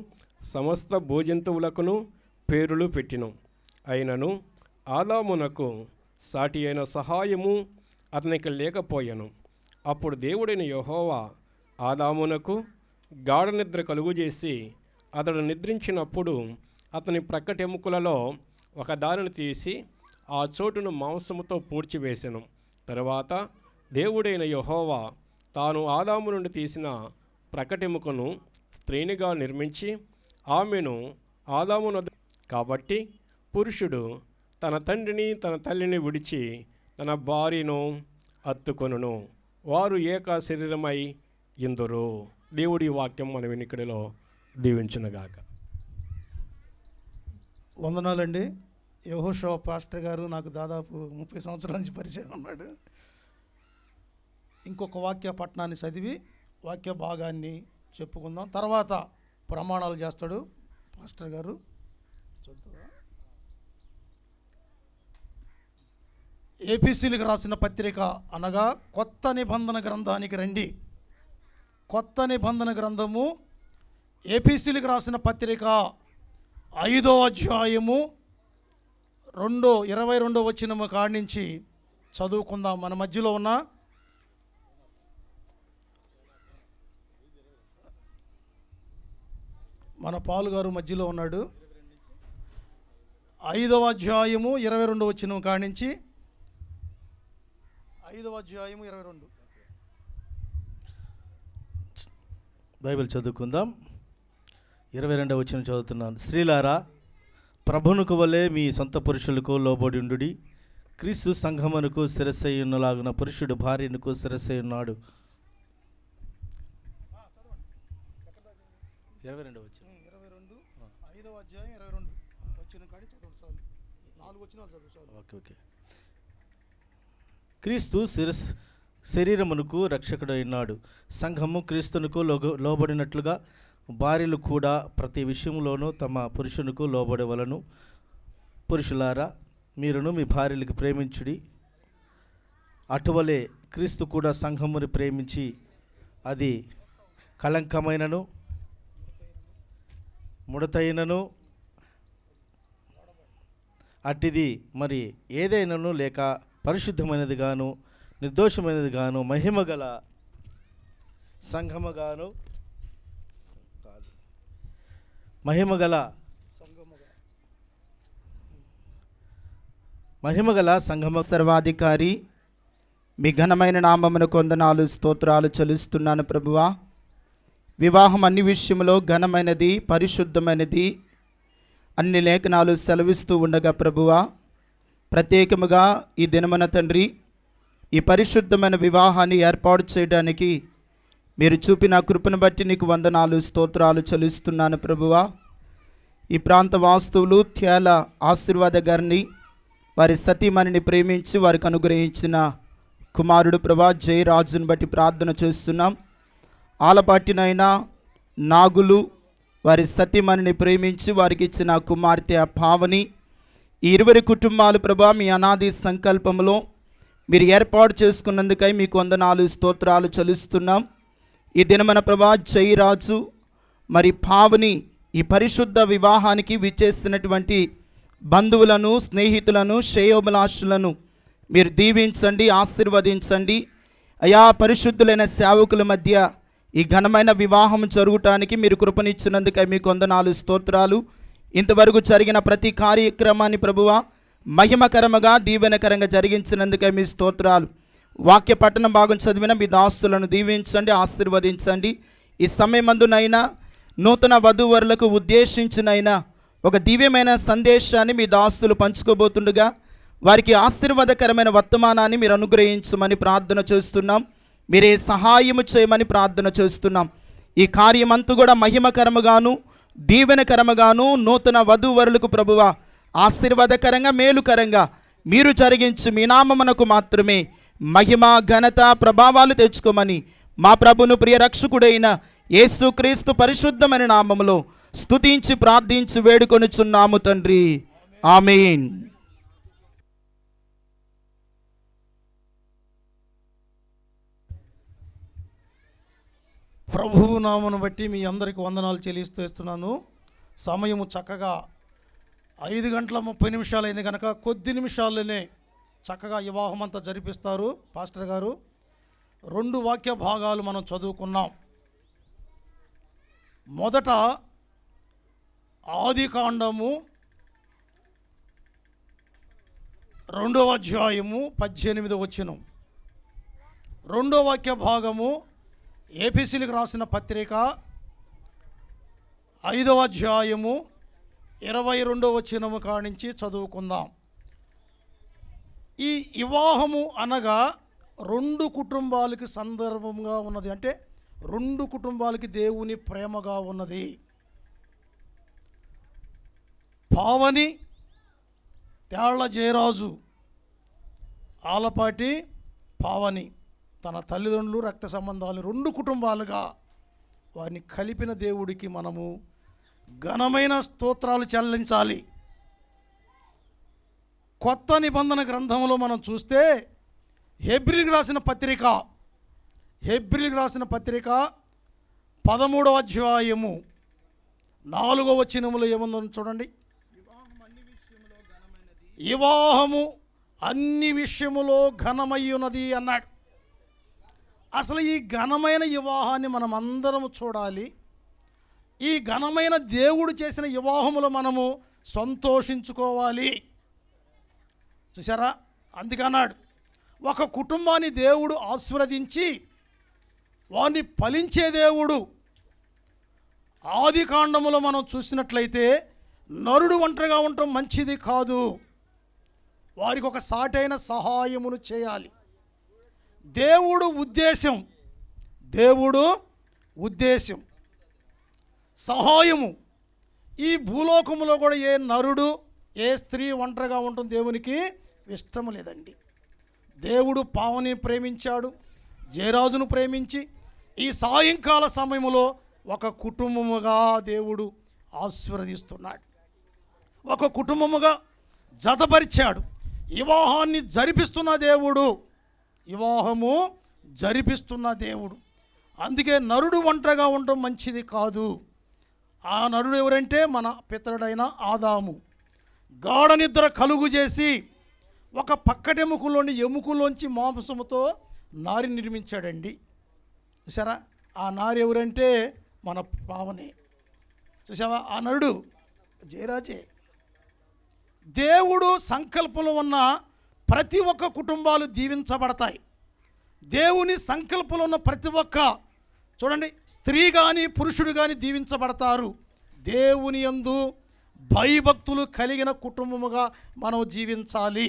సమస్త భూజంతువులకును పేరులు పెట్టెను. అయినను ఆదామునకు సాటి అయిన సహాయము అతనికి లేకపోయెను. అప్పుడు దేవుడైన యెహోవా ఆదామునకు గాఢ నిద్ర కలుగుజేసి అతడు నిద్రించినప్పుడు అతని ప్రక్కటెముకలలో ఒక దారిని తీసి ఆ చోటును మాంసముతో పూడ్చివేసెను. తరువాత దేవుడైన యెహోవా తాను ఆదాము నుండి తీసిన ప్రక్కటెముకను స్త్రీనిగా నిర్మించి ఆమెను ఆదామును. కాబట్టి పురుషుడు తన తండ్రిని తన తల్లిని విడిచి తన భార్యను హత్తుకొనును, వారు ఏక శరీరమై ఇందురు. దేవుడి వాక్యం మన వినికిడిలో దీవించునుగాక. వందనాలండి. యెహోషువ పాస్టర్ గారు నాకు దాదాపు 30 సంవత్సరాల నుంచి పరిచయం ఉన్నాడు. ఇంకొక వాక్య పట్టణాన్ని చదివి వాక్య భాగాన్ని చెప్పుకుందాం. తర్వాత ప్రమాణాలు చేస్తాడు పాస్టర్ గారు. ఏపీసీలకు రాసిన పత్రిక అనగా కొత్త నిబంధన గ్రంథానికి రండి. కొత్త నిబంధన గ్రంథము ఏపీసీలకు రాసిన పత్రిక 5వ అధ్యాయము 22వ వచనము కాడి నుంచి చదువుకుందాం. మన మధ్యలో ఉన్న మన పాలు గారు మధ్యలో ఉన్నాడు. 5వ అధ్యాయము 22వ వచనం కాడి నుంచి 5వ అధ్యాయము 22. బైబిల్ చదువుకుందాం. 22వ వచనం చదువుతున్నాను. స్త్రీలారా, ప్రభువునకు వలె మీ సొంత పురుషులకు లోబడి ఉండుడి. క్రీస్తు సంఘమునకు శిరస్సయ్యున్నలాగున పురుషుడు భార్యనుకు శిరస్సై ఉన్నాడు. 22వ వచనం. 22 5వ అధ్యాయం 22 వచనం కాడి చదువు చాలు. 4 వచనాలు చదువు చాలు. ఓకే. క్రీస్తు శరీరమునకు రక్షకుడు అయినాడు. సంఘము క్రీస్తునకు లోబడినట్లుగా భార్యలు కూడా ప్రతి విషయంలోనూ తమ పురుషునికి లోబడవలను. పురుషులారా, మీరును మీ భార్యలకు ప్రేమించుడి. అటువలే క్రీస్తు కూడా సంఘమును ప్రేమించి అది కళంకమైనను ముడతైనను అట్టిది మరి ఏదైనాను లేక పరిశుద్ధమైనది గాను నిర్దోషమైనది గాను మహిమగల సంఘముగాను మహిమగల సంఘము. సర్వాధికారి, మీ ఘనమైన నామమును కొందనాలు స్తోత్రాలు చెల్లిస్తున్నాను ప్రభువా. వివాహం అన్ని విషయంలో ఘనమైనది, పరిశుద్ధమైనది అన్ని లేఖనాలు సెలవిస్తూ ఉండగా ప్రభువా, ప్రత్యేకముగా ఈ దినమన తండ్రి ఈ పరిశుద్ధమైన వివాహాన్ని ఏర్పాటు చేయడానికి మీరు చూపిన కృపను బట్టి నీకు వందనాలు స్తోత్రాలు చెల్లిస్తున్నాను ప్రభువా. ఈ ప్రాంత వాస్తువులు త్యాల ఆశీర్వాద గారిని వారి సతీమణిని ప్రేమించి వారికి అనుగ్రహించిన కుమారుడు ప్రభా జయరాజుని బట్టి ప్రార్థన చేస్తున్నాం. ఆలపాటినైనా నాగులు వారి సతీమణిని ప్రేమించి వారికి ఇచ్చిన కుమార్తె పావని, ఈ 20 కుటుంబాలు ప్రభా మీ అనాది సంకల్పంలో మీరు ఏర్పాటు చేసుకున్నందుకై మీకు వందనాలు స్తోత్రాలు చెల్లిస్తున్నాం. ఈ దినమన ప్రభా జయరాజు మరి పావని ఈ పరిశుద్ధ వివాహానికి విచ్చేసినటువంటి బంధువులను, స్నేహితులను, శ్రేయోభిలాషులను మీరు దీవించండి, ఆశీర్వదించండి. అయా పరిశుద్ధులైన సేవకుల మధ్య ఈ ఘనమైన వివాహం జరుగుటానికి మీరు కృపనిచ్చినందుకై మీకు వందనాలు స్తోత్రాలు. ఇంతవరకు జరిగిన ప్రతి కార్యక్రమాన్ని ప్రభువా మహిమకరముగా దీవెనకరంగా జరిగించినందుకై మీ స్తోత్రాలు. వాక్య పట్టణం భాగం చదివిన మీ దాస్తులను దీవించండి, ఆశీర్వదించండి. ఈ సమయమందునైనా నూతన వధూవరులకు ఉద్దేశించినైనా ఒక దివ్యమైన సందేశాన్ని మీ దాస్తులు పంచుకోబోతుండగా వారికి ఆశీర్వాదకరమైన వర్తమానాన్ని మీరు అనుగ్రహించమని ప్రార్థన చేస్తున్నాం. మీరే సహాయము చేయమని ప్రార్థన చేస్తున్నాం. ఈ కార్యమంతా కూడా మహిమకరముగాను దీవెనకరముగాను నూతన వధూవరులకు ప్రభువా ఆశీర్వాదకరంగా మేలుకరంగా మీరు జరిగించి మీ నామమునకు మాత్రమే మహిమ ఘనత ప్రభావాలు తెచ్చుకోమని మా ప్రభును ప్రియ రక్షకుడైన యేసుక్రీస్తు పరిశుద్ధమైన నామములో స్తుతించి ప్రార్థించి వేడుకొనుచున్నాము తండ్రి, ఆమేన్. ప్రభువు నామను బట్టి మీ అందరికీ వందనాలు చెల్లిస్తున్నాను. సమయము చక్కగా 5:30 అయింది కనుక కొద్ది నిమిషాల్లోనే చక్కగా వివాహం అంతా జరిపిస్తారు పాస్టర్ గారు. 2 వాక్య భాగాలు మనం చదువుకున్నాం. మొదట ఆదికాండము 2వ అధ్యాయము 18వ వచనం. 2వ వాక్య భాగము ఏపీసీలకు రాసిన పత్రిక 5వ అధ్యాయము 22వ వచనము కానించి చదువుకుందాం. ఈ వివాహము అనగా 2 కుటుంబాలకి సందర్భంగా ఉన్నది, అంటే 2 కుటుంబాలకి దేవుని ప్రేమగా ఉన్నది. పావని తేళ్ల జయరాజు, ఆలపాటి పావని తన తల్లిదండ్రులు రక్త సంబంధాలు 2 కుటుంబాలుగా వారిని కలిపిన దేవుడికి మనము ఘనమైన స్తోత్రాలు చెల్లించాలి. కొత్త నిబంధన గ్రంథంలో మనం చూస్తే హెబ్రీలకు రాసిన పత్రిక 13వ అధ్యాయము 4వ వచనములో ఏముందో చూడండి. వివాహము అన్ని విషయములో ఘనమై ఉన్నది అన్నాడు. అసలు ఈ ఘనమైన వివాహాన్ని మనం అందరం చూడాలి. ఈ ఘనమైన దేవుడు చేసిన వివాహములో మనము సంతోషించుకోవాలి. చూసారా, అందుకన్నాడు ఒక కుటుంబాన్ని దేవుడు ఆశీర్వదించి వారిని ఫలించే దేవుడు. ఆదికాండములో మనం చూసినట్లయితే నరుడు ఒంటరిగా ఉండటం మంచిది కాదు, వారికి ఒక సాటైన సహాయమును చేయాలి. దేవుడు ఉద్దేశం సహాయము. ఈ భూలోకములో కూడా ఏ నరుడు ఏ స్త్రీ ఒంటరిగా ఉండటం దేవునికి ఇష్టం లేదండి. దేవుడు పావని ప్రేమించాడు, జయరాజును ప్రేమించి ఈ సాయంకాల సమయంలో ఒక కుటుంబముగా దేవుడు ఆశీర్వదిస్తున్నాడు, ఒక కుటుంబముగా జతపరిచాడు. వివాహాన్ని జరిపిస్తున్న దేవుడు, వివాహము జరిపిస్తున్న దేవుడు. అందుకే నరుడు ఒంటరిగా ఉండటం మంచిది కాదు. ఆ నరుడు ఎవరంటే మన పితరుడైన ఆదాము. గాఢ నిద్ర కలుగు చేసి ఒక పక్కటెముకలోని ఎముకలోంచి మాంసముతో నారి నిర్మించాడండి. చూసారా, ఆ నారి ఎవరంటే మన పావనే. చూసావా, ఆ నరుడు జయరాజే. దేవుడు సంకల్పంలో ఉన్న ప్రతి ఒక్క కుటుంబాలు దీవించబడతాయి. దేవుని సంకల్పంలో ఉన్న ప్రతి ఒక్క చూడండి, స్త్రీ కానీ పురుషుడు కానీ దీవించబడతారు. దేవుని యందు భయభక్తులు కలిగిన కుటుంబముగా మనం జీవించాలి.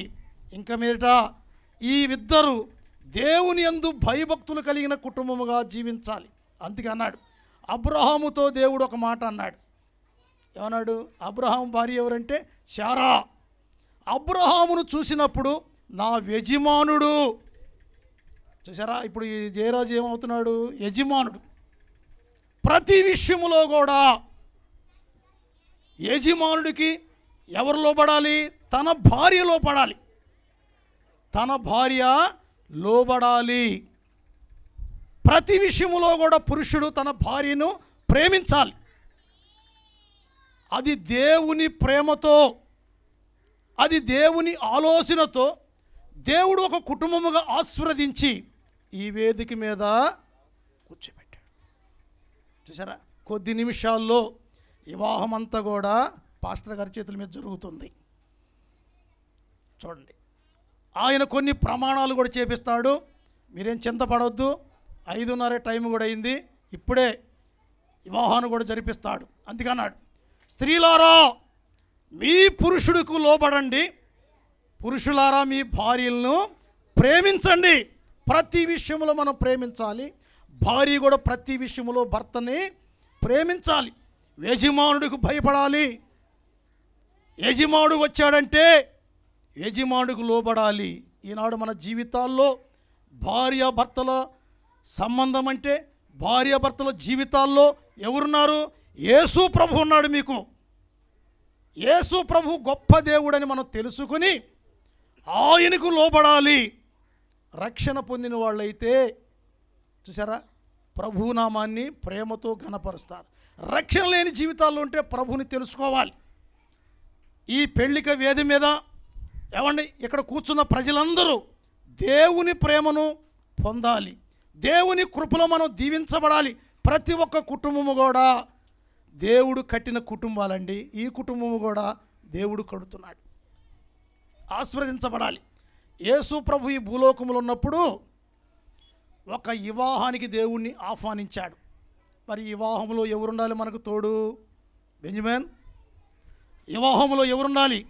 ఇంకా మీదట ఈ ఇద్దరు దేవుని యందు భయభక్తులు కలిగిన కుటుంబముగా జీవించాలి. అందుకే అన్నాడు, అబ్రహాముతో దేవుడు ఒక మాట అన్నాడు. ఏమన్నాడు? అబ్రహాం భార్య ఎవరంటే శారా. అబ్రహామును చూసినప్పుడు నా యజమానుడు. చూసారా, ఇప్పుడు ఈ జయరాజు ఏమవుతున్నాడు? యజమానుడు. ప్రతి విషయములో కూడా యజమానుడికి ఎవరు లోబడాలి? తన భార్య లోపడాలి. తన భార్య లోబడాలి. ప్రతి విషయములో కూడా పురుషుడు తన భార్యను ప్రేమించాలి. అది దేవుని ప్రేమతో, అది దేవుని ఆలోచనతో దేవుడు ఒక కుటుంబముగా ఆశీర్వదించి ఈ వేదిక మీద కూర్చోబెట్టాడు. చూసారా, కొద్ది నిమిషాల్లో వివాహం అంతా కూడా పాస్టర్ గారి చేతుల మీద జరుగుతుంది. చూడండి, ఆయన కొన్ని ప్రమాణాలు కూడా చేపిస్తాడు. మీరేం చింతపడవద్దు, 5:30 టైం కూడా అయింది, ఇప్పుడే వివాహాన్ని కూడా జరిపిస్తాడు. అందుకన్నాడు, స్త్రీలారా మీ పురుషుడికి లోబడండి, పురుషులారా మీ భార్యలను ప్రేమించండి. ప్రతి విషయంలో మనం ప్రేమించాలి. భార్య కూడా ప్రతి విషయంలో భర్తని ప్రేమించాలి. యజమానుడికి భయపడాలి. యజమానుడు వచ్చాడంటే యజమానుడికి లోబడాలి. ఈనాడు మన జీవితాల్లో భార్యాభర్తల సంబంధం అంటే, భార్యాభర్తల జీవితాల్లో ఎవరున్నారు? యేసు ప్రభు ఉన్నాడు. మీకు యేసు ప్రభు గొప్ప దేవుడని మనం తెలుసుకుని ఆయనకు లోబడాలి. రక్షణ పొందిన వాళ్ళైతే చూసారా, ప్రభునామాన్ని ప్రేమతో ఘనపరుస్తారు. రక్షణ లేని జీవితాల్లో ఉంటే ప్రభుని తెలుసుకోవాలి. ఈ పెళ్ళిక వేది మీద ఏమండి, ఇక్కడ కూర్చున్న ప్రజలందరూ దేవుని ప్రేమను పొందాలి. దేవుని కృపలో మనం దీవించబడాలి. ప్రతి ఒక్క కుటుంబము కూడా దేవుడు కట్టిన కుటుంబాలండి. ఈ కుటుంబము కూడా దేవుడు కడుతున్నాడు. ఆశీర్వదించబడాలి. యేసు ప్రభు ఈ భూలోకములో ఉన్నప్పుడు ఒక వివాహానికి దేవుణ్ణి ఆహ్వానించాడు. మరి వివాహంలో ఎవరుండాలి మనకు తోడు? బెంజమిన్, వివాహంలో ఎవరుండాలి?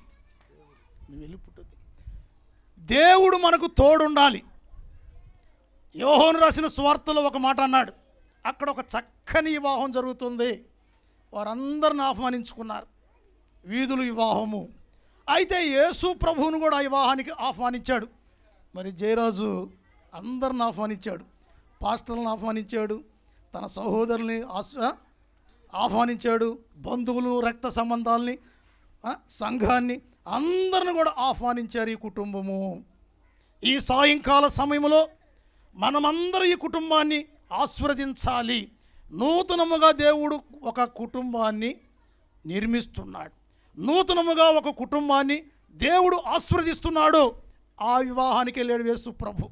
దేవుడు మనకు తోడుండాలి. యోహాను రాసిన సువార్తలో ఒక మాట అన్నాడు. అక్కడ ఒక చక్కని వివాహం జరుగుతుంది. వారందరిని ఆహ్వానించుకున్నారు. వీధులు వివాహము. అయితే యేసు ప్రభువును కూడా ఆ వివాహానికి ఆహ్వానించాడు. మరి జయరాజు అందరిని ఆహ్వానించాడు. పాస్టర్లను ఆహ్వానించాడు, తన సహోదరుల్ని ఆహ్వానించాడు, బంధువులను, రక్త సంబంధాలని, సంఘాన్ని అందరిని కూడా ఆహ్వానించారు ఈ కుటుంబము. ఈ సాయంకాల సమయంలో మనమందరం ఈ కుటుంబాన్ని ఆశీర్వదించాలి. నూతనముగా దేవుడు ఒక కుటుంబాన్ని నిర్మిస్తున్నాడు. నూతనముగా ఒక కుటుంబాన్ని దేవుడు ఆశీర్వదిస్తున్నాడు. ఆ వివాహానికి వెళ్ళాడు యేసు ప్రభు.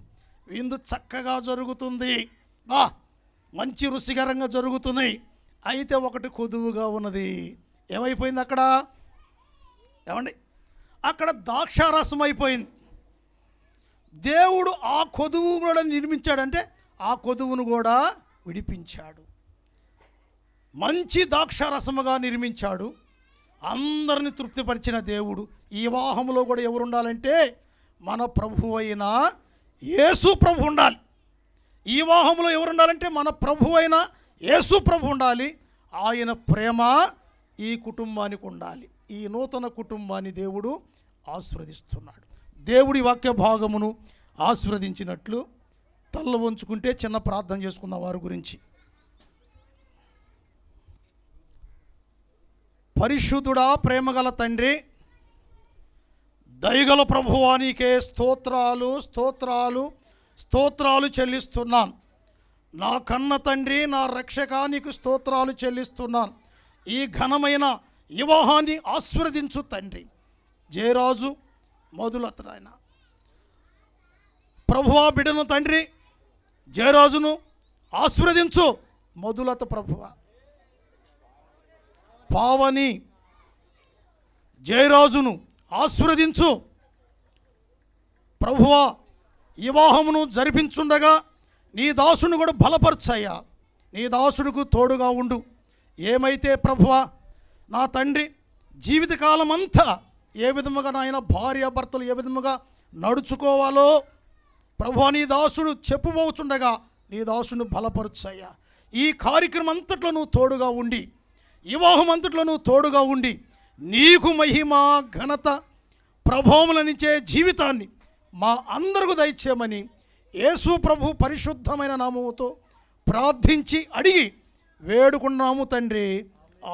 విందు చక్కగా జరుగుతుంది, మంచి రుచికరంగా జరుగుతున్నాయి. అయితే ఒకటి కొదువుగా ఉన్నది. ఏమైపోయింది అక్కడ? ఏమండి, అక్కడ ద్రాక్షారసం అయిపోయింది. దేవుడు ఆ కొదువు కూడా నిర్మించాడంటే ఆ కొదువును కూడా విడిపించాడు. మంచి ద్రాక్షారసముగా నిర్మించాడు. అందరిని తృప్తిపరిచిన దేవుడు. ఈ వివాహంలో కూడా ఎవరు ఉండాలంటే మన ప్రభు అయిన యేసు ప్రభు ఉండాలి. ఈ వివాహంలో ఎవరు ఉండాలంటే మన ప్రభు అయిన యేసు ప్రభు ఉండాలి. ఆయన ప్రేమ ఈ కుటుంబానికి ఉండాలి. ఈ నూతన కుటుంబాన్ని దేవుడు ఆశీర్వదిస్తున్నాడు. దేవుడి వాక్య భాగమును ఆశీర్వదించినట్లు తల్ల వంచుకుంటే చిన్న ప్రార్థన చేసుకుందాం వారి గురించి. పరిశుద్ధుడా, ప్రేమగల తండ్రి, దయగల ప్రభువా, నీకే స్తోత్రాలు స్తోత్రాలు స్తోత్రాలు చెల్లిస్తున్నాను. నా కన్న తండ్రి, నా రక్షక, నీకు స్తోత్రాలు చెల్లిస్తున్నాను. ఈ ఘనమైన వివాహాన్ని ఆశీర్వదించు తండ్రి. జయరాజు మొదలతరాయన ప్రభువా, బిడ్డను తండ్రి జయరాజును ఆశీర్వదించు. మొదలత ప్రభువా, పావని జయరాజును ఆశీర్వదించు. ప్రభువా, వివాహమును జరిపించుండగా నీ దాసుని కూడా బలపరచయ్యా. నీ దాసుడికి తోడుగా ఉండు. ఏమైతే ప్రభువా నా తండ్రి జీవితకాలం అంతా ఏ విధముగా నాయన భార్యాభర్తలు ఏ విధముగా నడుచుకోవాలో ప్రభువా నీ దాసుడు చెప్పుపోతుండగా నీ దాసుని బలపరచయ్యా. ఈ కార్యక్రమం అంతట్లో నువ్వు తోడుగా ఉండి వివాహం అంతట్లో నువ్వు తోడుగా ఉండి నీకు మహిమ ఘనత ప్రభావములనిచ్చే జీవితాన్ని మా అందరకు దయచేయమని యేసు ప్రభు పరిశుద్ధమైన నామముతో ప్రార్థించి అడిగి వేడుకున్నాము తండ్రి,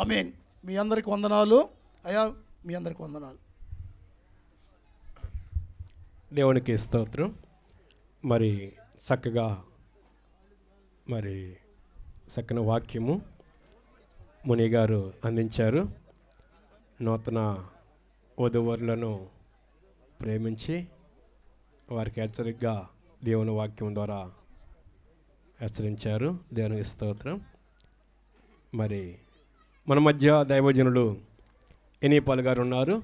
ఆమేన్. మీ అందరికి వందనాలు అయ్యా, మీ అందరికి వందనాలు. దేవునికి స్తోత్రం. మరి చక్కగా చక్కని వాక్యము ముని గారు అందించారు. నూతన వధూవరులను ప్రేమించి వారికి హెచ్చరికగా దేవుని వాక్యం ద్వారా హెచ్చరించారు. దేవునికి స్తోత్రం. మరి మన మధ్య దైవజనులు ఎనీపాల్ గారు ఉన్నారు.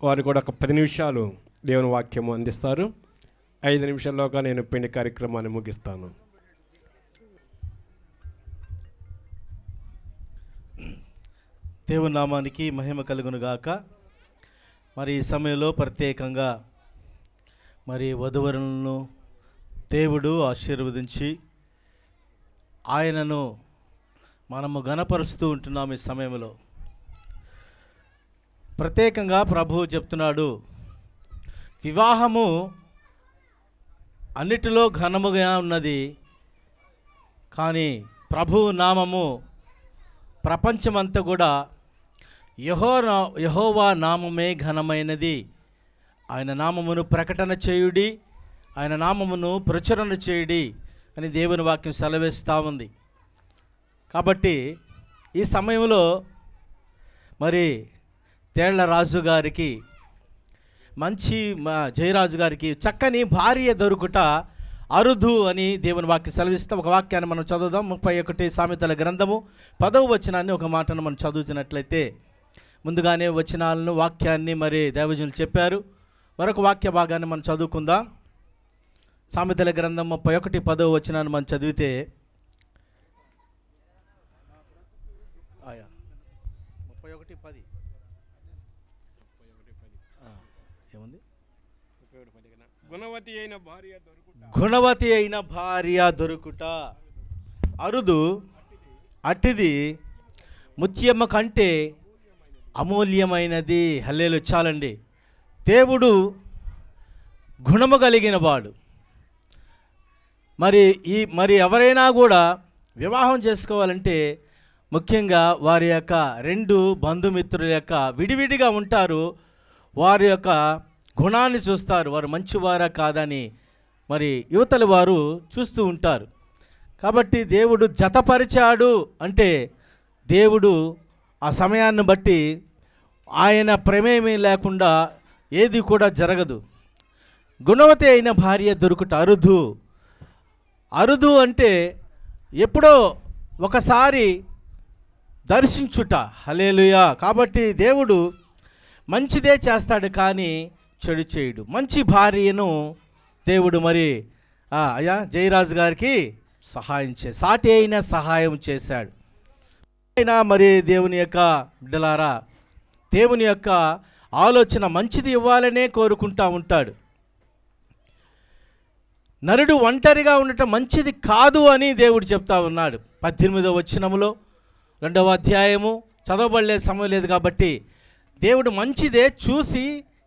వారు కూడా ఒక 10 నిమిషాలు దేవుని వాక్యము అందిస్తారు. 5 నిమిషాల్లోగా నేను పిండి కార్యక్రమాన్ని ముగిస్తాను. దేవుని నామానికి మహిమ కలుగును గాక. మరి ఈ సమయంలో ప్రత్యేకంగా మరి వధువరులను దేవుడు ఆశీర్వదించి ఆయనను మనము ఘనపరుస్తూ ఉంటున్నాం. ఈ సమయంలో ప్రత్యేకంగా ప్రభువు చెప్తున్నాడు, వివాహము అన్నిటిలో ఘనముగా ఉన్నది, కానీ ప్రభువు నామము ప్రపంచమంతా కూడా యెహోవా నామమే ఘనమైనది. ఆయన నామమును ప్రకటన చేయుడి, ఆయన నామమును ప్రచురణ చేయుడి అని దేవుని వాక్యం సెలవిస్తూ ఉంది. కాబట్టి ఈ సమయంలో మరి తేళ్ల రాజు గారికి జయరాజు గారికి చక్కని భార్య దొరుకుట అరుదు అని దేవుని వాక్యం సెలవిస్తాం. ఒక వాక్యాన్ని మనం చదువుదాం. 31 సామెతల గ్రంథము 10వ వచనాన్ని ఒక మాటను మనం చదువుతున్నట్లయితే, ముందుగానే వచనాలను వాక్యాన్ని మరి దైవజనులు చెప్పారు. మరొక వాక్య భాగాన్ని మనం చదువుకుందాం. సామెతల గ్రంథం 31 10వ వచనాన్ని మనం చదివితే, 31:10 ఏముంది? గుణవతి అయిన భార్య దొరుకుట అరుదు, అట్టిది ముత్యమ్మ కంటే అమూల్యమైనది. హల్లెలూయా. చాలండి. దేవుడు గుణము కలిగిన వాడు. మరి ఎవరైనా కూడా వివాహం చేసుకోవాలంటే ముఖ్యంగా వారి యొక్క 2 బంధుమిత్రుల యొక్క విడివిడిగా ఉంటారు. వారి యొక్క గుణాన్ని చూస్తారు, వారు మంచివారా కాదని మరి యువతల వారు చూస్తూ ఉంటారు. కాబట్టి దేవుడు జతపరిచాడు అంటే దేవుడు ఆ సమయాన్ని బట్టి ఆయన ప్రమేమీ లేకుండా ఏది కూడా జరగదు. గుణవతి అయిన భార్య దొరుకుట అరుదు. అరుదు అంటే ఎప్పుడో ఒకసారి దర్శించుట. హల్లెలూయా. కాబట్టి దేవుడు మంచిదే చేస్తాడు కానీ చెడు చేయడు. మంచి భార్యను దేవుడు మరి అయ్యా జయరాజు గారికి సాటి అయిన సహాయం చేశాడు. అయినా మరి దేవుని యొక్క బిడ్డలారా, దేవుని యొక్క ఆలోచన మంచిది ఇవ్వాలనే కోరుకుంటా ఉంటాడు. నరుడు ఒంటరిగా ఉండటం మంచిది కాదు అని దేవుడు చెప్తా ఉన్నాడు. 18వ వచనములో 2వ అధ్యాయము చదవబడలే సమయం లేదు కాబట్టి దేవుడు మంచిదే చూసి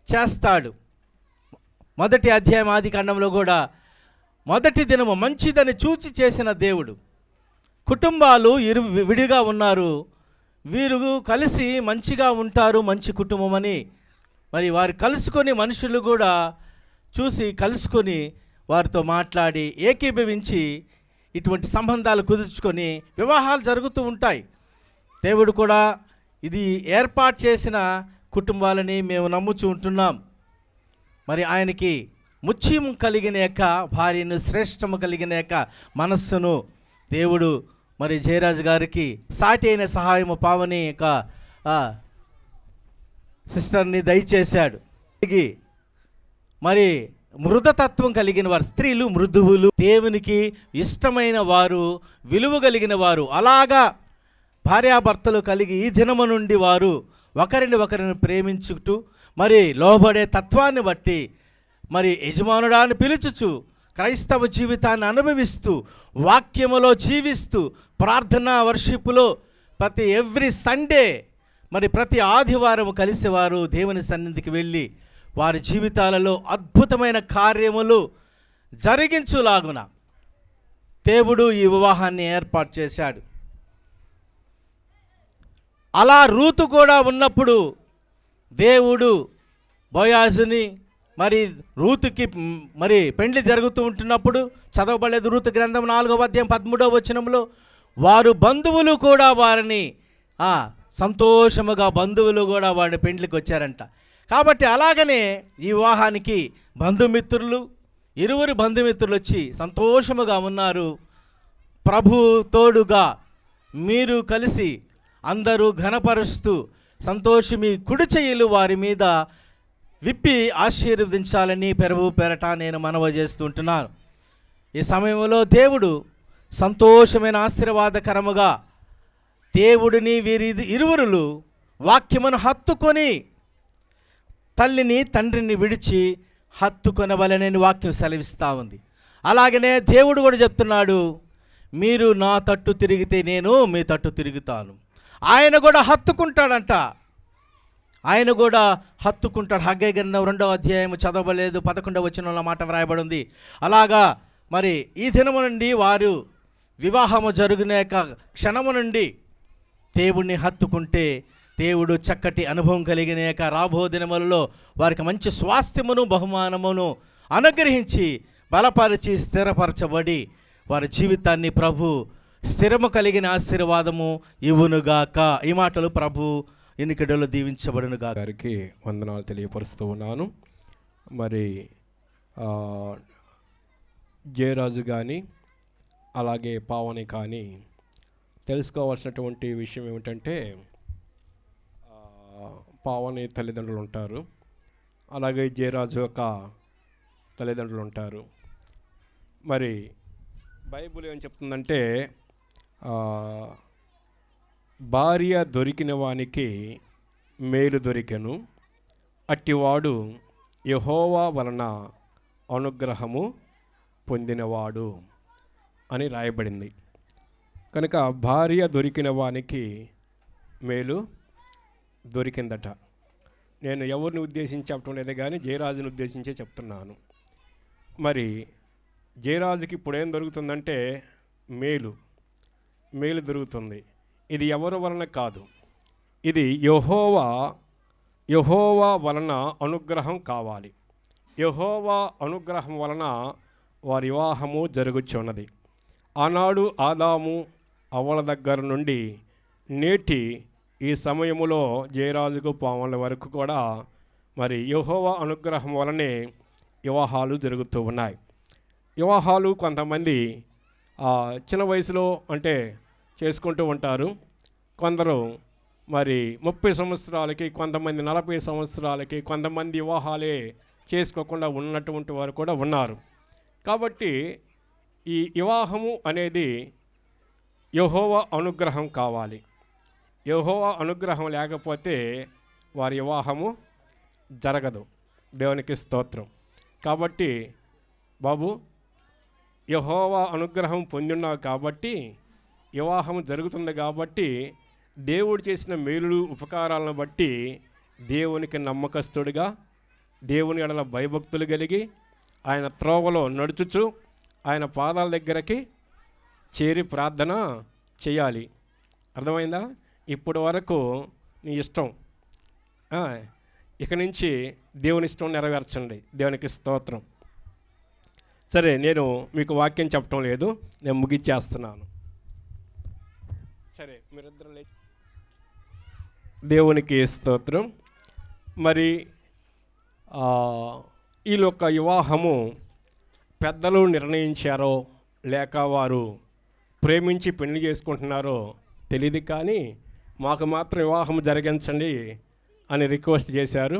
చేస్తాడు. 1వ అధ్యాయం ఆదికాండంలో కూడా మొదటి దినము మంచిదని చూచి చేసిన దేవుడు. కుటుంబాలు విడిగా ఉన్నారు, వీరు కలిసి మంచిగా ఉంటారు, మంచి కుటుంబం అని మరి వారు కలుసుకొని మనుషులు కూడా చూసి కలుసుకొని వారితో మాట్లాడి ఏకీభవించి ఇటువంటి సంబంధాలు కుదుర్చుకొని వివాహాలు జరుగుతూ ఉంటాయి. దేవుడు కూడా ఇది ఏర్పాటు చేసిన కుటుంబాలని మేము నమ్ముచూ ఉంటున్నాం. మరి ఆయనకి ముత్యము కలిగిన యొక్క భార్యను, శ్రేష్టము కలిగిన యొక్క మనస్సును దేవుడు మరి జయరాజు గారికి సాటి అయిన సహాయము పావని యొక్క సిస్టర్ని దయచేశాడు. మరి మృదతత్వం కలిగిన వారు, స్త్రీలు మృదువులు, దేవునికి ఇష్టమైన వారు, విలువ కలిగిన వారు, అలాగా భార్యాభర్తలు కలిగి ఈ దినము నుండి వారు ఒకరిని ప్రేమించుటూ మరి లోబడే తత్వాన్ని బట్టి మరి యజమానుడాన్ని పిలుచుచు క్రైస్తవ జీవితాన్ని అనుభవిస్తూ వాక్యములో జీవిస్తూ ప్రార్థన వర్షిపులో ప్రతి ఎవ్రీ సండే మరి ప్రతి ఆదివారం కలిసేవారు దేవుని సన్నిధికి వెళ్ళి వారి జీవితాలలో అద్భుతమైన కార్యములు జరిగించులాగున దేవుడు ఈ వివాహాన్ని ఏర్పాటు చేశాడు. అలా రూతు కూడా ఉన్నప్పుడు దేవుడు బోయాజుని మరి రూతుకి మరి పెండ్లి జరుగుతూ ఉంటున్నప్పుడు చదవబడలేదు రూతు గ్రంథం 4వ అధ్యాయం 13వ వచనంలో వారు బంధువులు కూడా వారిని సంతోషముగా బంధువులు కూడా వారి పెండ్లికి వచ్చారంట. కాబట్టి అలాగనే ఈ వివాహానికి బంధుమిత్రులు ఇరువురు బంధుమిత్రులు వచ్చి సంతోషముగా ఉన్నారు. ప్రభు తోడుగా మీరు కలిసి అందరూ ఘనపరుస్తూ సంతోషమి కుడి చెయ్యలు వారి మీద విప్పి ఆశీర్వదించాలని ప్రభు పేరట నేను మనవి చేస్తుంటున్నాను. ఈ సమయంలో దేవుడు సంతోషమైన ఆశీర్వాదకరముగా దేవుడిని వీరి ఇరువురులు వాక్యమును హత్తుకొని తల్లిని తండ్రిని విడిచి హత్తుకొనవలనని వాక్యం సెలవిస్తూ ఉంది. అలాగనే దేవుడు కూడా చెప్తున్నాడు, మీరు నా తట్టు తిరిగితే నేను మీ తట్టు తిరుగుతాను. ఆయన కూడా హత్తుకుంటాడంట, ఆయన కూడా హత్తుకుంటాడు. హగ్గై గ్రంథం 2వ అధ్యాయం చదవలేదు 11వ వచనంలో మాట వ్రాయబడి ఉంది. అలాగా మరి ఈ దినము నుండి వారు వివాహము జరుగునే క్షణము నుండి దేవుణ్ణి హత్తుకుంటే దేవుడు చక్కటి అనుభవం కలిగిన రాబో దినములలో వారికి మంచి స్వాస్థ్యమును బహుమానమును అనుగ్రహించి బలపరిచి స్థిరపరచబడి వారి జీవితాన్ని ప్రభు స్థిరము కలిగిన ఆశీర్వాదము ఇవ్వునుగాక. ఈ మాటలు ప్రభు ఎన్నికడలో దీవించబడునుగాక. గారికి వందనాలు తెలియపరుస్తూ ఉన్నాను. మరి జయరాజు కానీ అలాగే పావని కానీ తెలుసుకోవాల్సినటువంటి విషయం ఏమిటంటే పావని తల్లిదండ్రులు ఉంటారు, అలాగే జయరాజు యొక్క తల్లిదండ్రులు ఉంటారు. మరి బైబిల్ ఏం చెప్తుందంటే భార్య దొరికిన వానికి మేలు దొరికెను, అట్టివాడు యెహోవా వలన అనుగ్రహము పొందినవాడు అని రాయబడింది. కనుక భార్య దొరికిన వానికి మేలు దొరికిందట. నేను ఎవరిని ఉద్దేశించి చెప్పడం లేదు కానీ జయరాజుని ఉద్దేశించే చెప్తున్నాను. మరి జయరాజుకి ఇప్పుడేం దొరుకుతుందంటే మేలు దొరుకుతుంది. ఇది ఎవరి వలన కాదు, ఇది యెహోవా వలన అనుగ్రహం కావాలి. యెహోవా అనుగ్రహం వలన వారి వివాహము జరుగుచున్నది. ఆనాడు ఆదాము అవ్వల దగ్గర నుండి నేటి ఈ సమయములో జయరాజుకు పావనుల వరకు కూడా మరి యెహోవా అనుగ్రహం వలనే వివాహాలు జరుగుతూ ఉన్నాయి. వివాహాలు కొంతమంది చిన్న వయసులో అంటే చేసుకుంటూ ఉంటారు. కొందరు మరి 30 సంవత్సరాలకి, కొంతమంది 40 సంవత్సరాలకి, కొంతమంది వివాహాలే చేసుకోకుండా ఉన్నటువంటి వారు కూడా ఉన్నారు. కాబట్టి ఈ వివాహము అనేది యెహోవా అనుగ్రహం కావాలి. యెహోవా అనుగ్రహం లేకపోతే వారి వివాహము జరగదు. దేవునికి స్తోత్రం. కాబట్టి బాబు యెహోవా అనుగ్రహం పొందిన్నావు కాబట్టి వివాహం జరుగుతుంది. కాబట్టి దేవుడు చేసిన మేలులు ఉపకారాలను బట్టి దేవునికి నమ్మకస్తుడిగా, దేవుని ఎడల భయభక్తులు కలిగి ఆయన త్రోవలో నడుచుచు ఆయన పాదాల దగ్గరకి చేరి ప్రార్థన చేయాలి. అర్థమైందా? ఇప్పటి వరకు నీ ఇష్టం, ఇక నుంచి దేవుని ఇష్టం నెరవేర్చండి. దేవునికి స్తోత్రం. సరే, నేను మీకు వాక్యం చెప్పటం లేదు, నేను ముగిచ్చేస్తున్నాను. సరే, మీరిద్దరు దేవునికి స్తోత్రం. మరి ఈ యొక్క వివాహము పెద్దలు నిర్ణయించారో లేక వారు ప్రేమించి పెళ్లి చేసుకుంటున్నారో తెలియదు, కానీ మాకు మాత్రం వివాహం జరిగించండి అని రిక్వెస్ట్ చేశారు.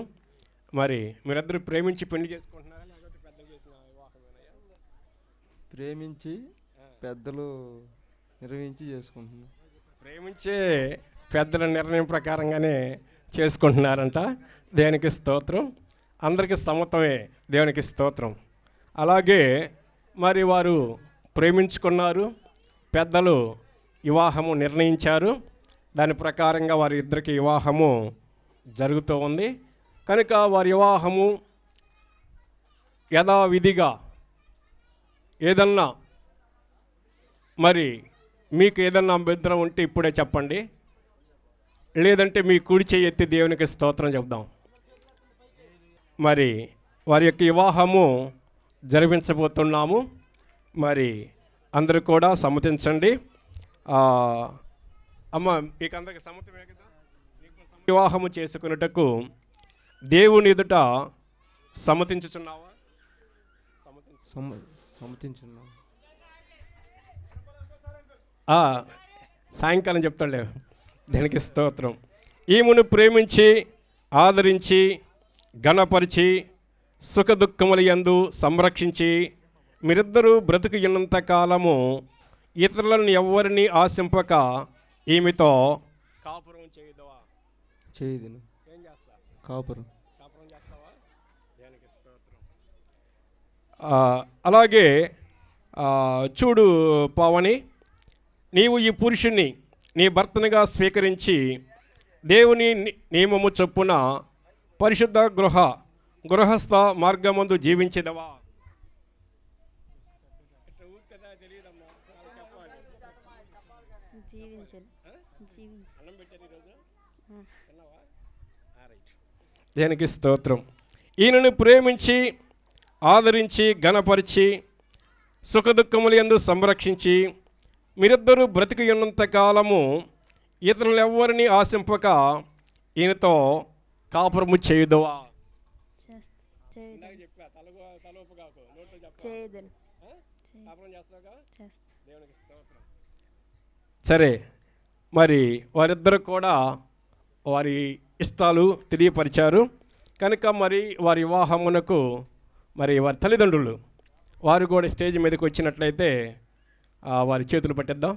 మరి మీరిద్దరు ప్రేమించి పెళ్లి చేసుకుంటున్నారా లేకపోతే పెద్దలు చేసిన వివాహమేనా? ప్రేమించి పెద్దలు నిర్వహించి చేసుకుంటున్నాం. ప్రేమించే పెద్దల నిర్ణయం ప్రకారంగానే చేసుకుంటున్నారంట. దేవునికి స్తోత్రం. అందరికీ సమ్మతమే. దేవునికి స్తోత్రం. అలాగే మరి వారు ప్రేమించుకున్నారు, పెద్దలు వివాహము నిర్ణయించారు. దాని ప్రకారంగా వారి ఇద్దరికి వివాహము జరుగుతూ ఉంది. కనుక వారి వివాహము యథావిధిగా ఏదన్నా మరి మీకు ఏదన్నా అభ్యంతరం ఉంటే ఇప్పుడే చెప్పండి, లేదంటే మీ కుడి చేయి ఎత్తి దేవునికి స్తోత్రం చెప్దాం. మరి వారి యొక్క వివాహము జరిపించబోతున్నాము. మరి అందరూ కూడా సమ్మతించండి. అమ్మ మీకు అందరికి సమ్మతమే కదా? వివాహము చేసుకున్నటకు దేవుని ఎదుట సమ్మతించుచున్నావా? సమ్మతించున్నాం. సాయంకాలం చెప్తాడులే. దానికి స్తోత్రం. ఈమెను ప్రేమించి ఆదరించి ఘనపరిచి సుఖదుఖముల యందు సంరక్షించి మీరిద్దరూ బ్రతుకు ఉన్నంత కాలము ఇతరులను ఎవరిని ఆశింపక ఈమెతో కాపురం చేయదవా? చేయదు. ఏం చేస్తా? కాపురం చేస్తావా? దానికి స్తోత్రం. అలాగే చూడు పావని, నీవు ఈ పురుషుని నీ భర్తనిగా స్వీకరించి దేవుని నియమము చొప్పున పరిశుద్ధ గృహస్థ మార్గమందు జీవించేదవా? దేనికి స్తోత్రం. ఈయనను ప్రేమించి ఆదరించి ఘనపరిచి సుఖదుఖముల యందు సంరక్షించి మీరిద్దరూ బ్రతికి ఉన్నంత కాలము ఇతరులు ఎవరిని ఆశింపక ఈయనతో కాపురము చేయుదవా? సరే, మరి వారిద్దరు కూడా వారి ఇష్టాలు తెలియపరిచారు కనుక మరి వారి వివాహమునకు మరి వారి తల్లిదండ్రులు వారు కూడా స్టేజ్ మీదకి వచ్చినట్లయితే వారి చేతులు పట్టేద్దాం.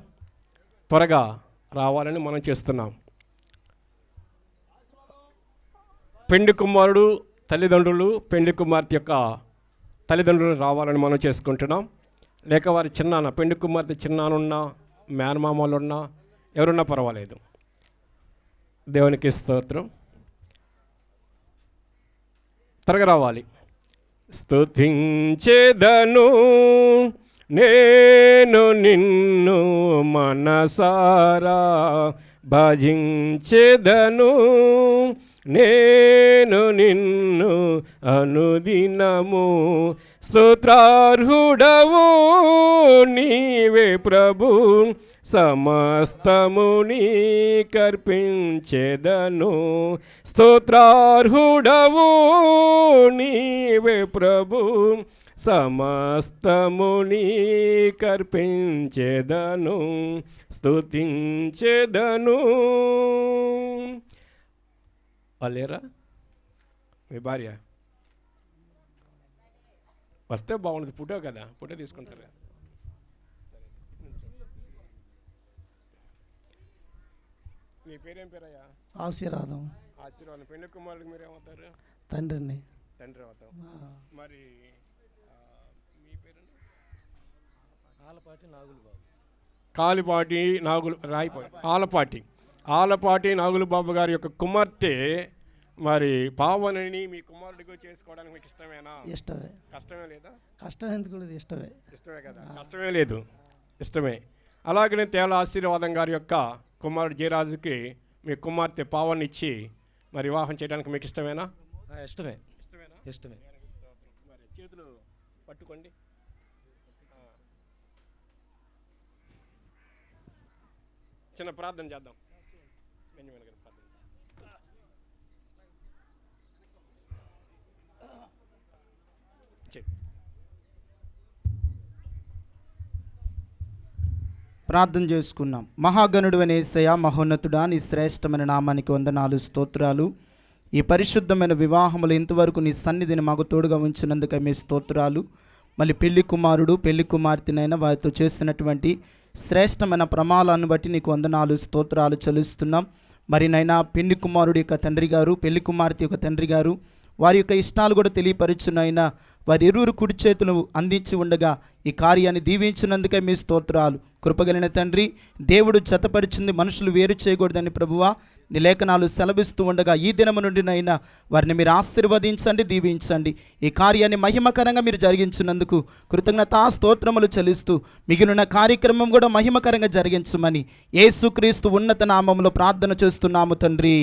త్వరగా రావాలని మనం చేస్తున్నాం. పెండి కుమారుడు తల్లిదండ్రులు, పెండి కుమార్తె యొక్క తల్లిదండ్రులు రావాలని మనం చేసుకుంటున్నాం. లేక వారి చిన్నాన్న, పెండి కుమార్తె చిన్నానున్నా మేనమామలు ఉన్నా ఎవరున్నా పర్వాలేదు. దేవునికి స్తోత్రం. త్వరగా రావాలి. స్తుతించెదను నేను నిన్ను మనసారా, భజించెదను నేను నిన్ను అనుదినము. స్తోత్రార్హుడవు నీవే ప్రభు, సమస్తము నీకర్పించెదను. స్తోత్రార్హుడవు నీవే ప్రభు, సమస్తము నీకర్పించెదను, స్తుతించెదను. వాళ్ళేరా మీ భార్య వస్తే బాగుండదు. ఫోటో కదా, ఫోటో తీసుకుంటారా? మీ పేరేం పేరయ్యా? ఆశీర్వాదం. ఆశీర్వాదం. పెళ్లి కుమారుడికి మీరేమవుతారు? తండ్రిని. తండ్రి అవుతాం. మరి మీ పేరు? ఆలపాటి నాగులు బాబు. కాలిపాటి నాగులు రాయిపాటి ఆలపాటి నాగులు బాబు గారి యొక్క కుమార్తె మరి పావనని మీ కుమారుడిగా చేసుకోవడానికి మీకు ఇష్టమేనా? ఇష్టమే. కష్టమే లేదా? కష్టం ఎందుకు లేదు, ఇష్టమే. ఇష్టమే కదా? కష్టమే లేదు, ఇష్టమే. అలాగనే తేల ఆశీర్వాదం గారి యొక్క కుమారుడు జయరాజుకి మీ కుమార్తె పావన్ ఇచ్చి మరి వివాహం చేయడానికి మీకు ఇష్టమేనా? ఇష్టమే. ఇష్టమేనా? ఇష్టమే. మరి చేతులు పట్టుకోండి. చిన్న ప్రార్థన చేద్దాం. ప్రార్థన చేసుకున్నాం. మహాగణుడు అనే యేసయ్య, మహోన్నతుడా, నీ శ్రేష్టమైన నామానికి వందనాలు, స్తోత్రాలు. ఈ పరిశుద్ధమైన వివాహములు ఇంతవరకు నీ సన్నిధిని మాకు తోడుగా ఉంచినందుకు మీ స్తోత్రాలు. మళ్ళీ పెళ్లి కుమారుడు పెళ్లి కుమార్తెనైనా వారితో చేస్తున్నటువంటి శ్రేష్టమైన ప్రమాణాలను బట్టి నీకు వందనాలు, స్తోత్రాలు చెల్లిస్తున్నాం. మరి నైనా పెళ్లి కుమారుడి యొక్క తండ్రి గారు, పెళ్లి కుమార్తె యొక్క తండ్రి గారు వారి యొక్క ఇష్టాలు కూడా తెలియపరచునైనా వారి ఇరువురు కుడి చేతులు అందించి ఉండగా ఈ కార్యాన్ని దీవించినందుకే మీ స్తోత్రాలు. కృపగలిగిన తండ్రి, దేవుడు జతపరిచింది మనుషులు వేరు చేయకూడదని ప్రభువా నీ లేఖనాలు సెలవిస్తూ ఉండగా ఈ దినము నుండినైనా వారిని మీరు ఆశీర్వదించండి, దీవించండి. ఈ కార్యాన్ని మహిమకరంగా మీరు జరిగించినందుకు కృతజ్ఞతా స్తోత్రములు చెల్లిస్తూ మిగిలిన కార్యక్రమం కూడా మహిమకరంగా జరిగించమని యేసుక్రీస్తు ఉన్నత నామములో ప్రార్థన చేస్తున్నాము తండ్రి,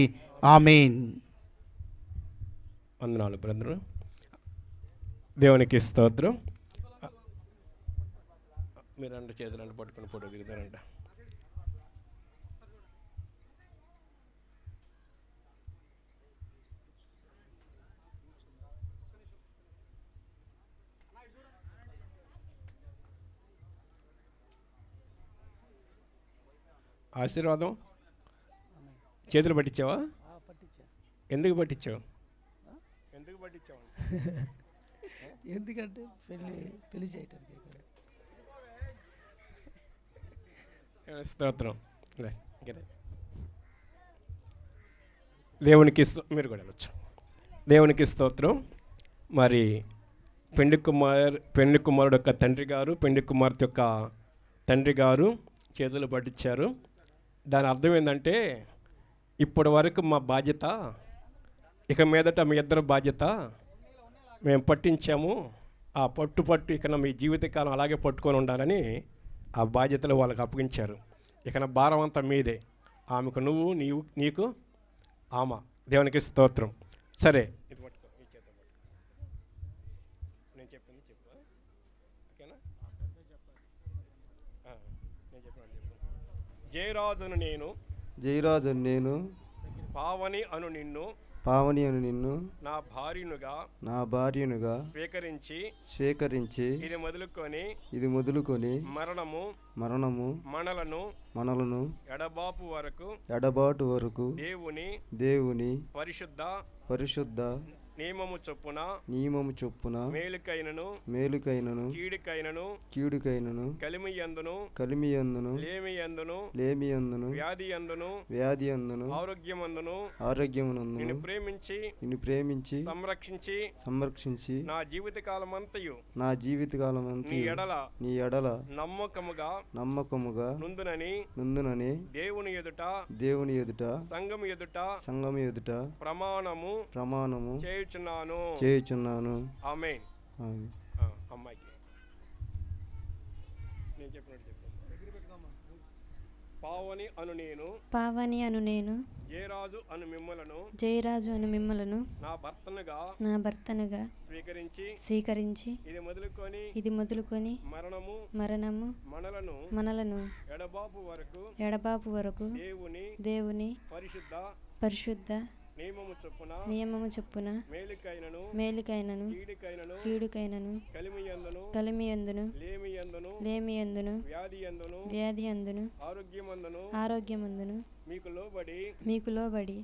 ఆమేన్. వందనాలు బ్రదరు. దేవునికి స్తోత్రం. మీరు రెండు చేతులను పట్టుకుని ఫోటో దిగుతారంట. ఆశీర్వాదం చేతులు పట్టించావా? ఎందుకు పట్టించావు? ఎందుకు పట్టించావు? ఎందుకంటే పెళ్లి చేయటానికి. స్తోత్రం. దేవునికి మీరు కూడా వెళ్ళచ్చు. దేవునికి స్తోత్రం. మరి పెండ్లి కుమారుడు యొక్క తండ్రి గారు, పెండ్లి కుమార్తె యొక్క తండ్రి గారు చేతులు పట్టించారు. దాని అర్థం ఏంటంటే ఇప్పటి వరకు మా బాధ్యత, ఇక మీదట మీ ఇద్దరు బాధ్యత మేము పట్టించాము. ఆ పట్టు ఇక మీ జీవితకాలం అలాగే పట్టుకొని ఉండాలని ఆ బాధ్యతలు వాళ్ళకి అప్పగించారు. ఇక భారం అంతా మీదే. ఆమెకు నువ్వు, నీకు ఆమె. దేవునికి స్తోత్రం. సరే, ఇది పట్టుకో, ఈ చేత పట్టుకో. నేను చెప్పింది చెప్పు, ఓకేనా? నేను చెప్పినట్టు చెప్పు. జయరాజును నేను పావని అను నిన్ను నా భార్యనుగా స్వీకరించి ఇది మొదలుకొని మరణము మనలను ఎడబాటు వరకు దేవుని పరిశుద్ధ నియమము చొప్పున మేలుకైనను కీడుకైనను కలిమియందును లేమియందును వ్యాధియందును ఆరోగ్యమునందును నిన్ను ప్రేమించి సంరక్షించి నా జీవితకాలమంతయు నీ ఎడల నమ్మకముగా నుందునని దేవుని ఎదుట సంఘము ఎదుట ప్రమాణము చేయుచున్నాను. ఆమేన్. అమ్మాయికి నేను చెప్పినట్టు చెప్పు. పావని అను నేను జయరాజు అను మిమ్మలను నా భర్తనుగా స్వీకరించి ఇది మొదలుకొని మరణము మనలను ఎడబాపు వరకు దేవుని పరిశుద్ధ నియమము చొప్పున మేలుకైనను కీడుకైనను కలిమియందును లేమియందును వ్యాధియందును ఆరోగ్యమందును మీకు లోబడి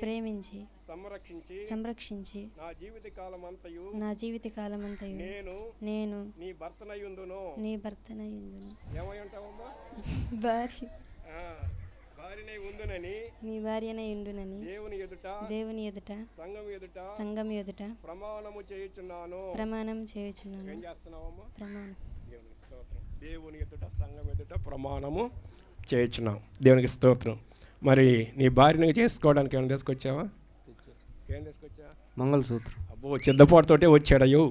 ప్రేమించి సంరక్షించి నా జీవితకాలమంతయు నేను నీ భర్తనయుందును నీ భార్యనై ఉండునని దేవుని ఎదుట సంఘం ఎదుట ప్రమాణం చేయుచున్నాను. దేవుని ఎదుట సంఘం ఎదుట ప్రమాణము చేయుచున్నాం. దేవునికి స్తోత్రం. మరి నీ భార్యని చేసుకోవడానికి ఏమైనా తీసుకొచ్చావా? ఏం తీసుకొచ్చా? మంగళసూత్రం. అబ్బో, చిద్దపాటుతోటే వచ్చాడయ్యో.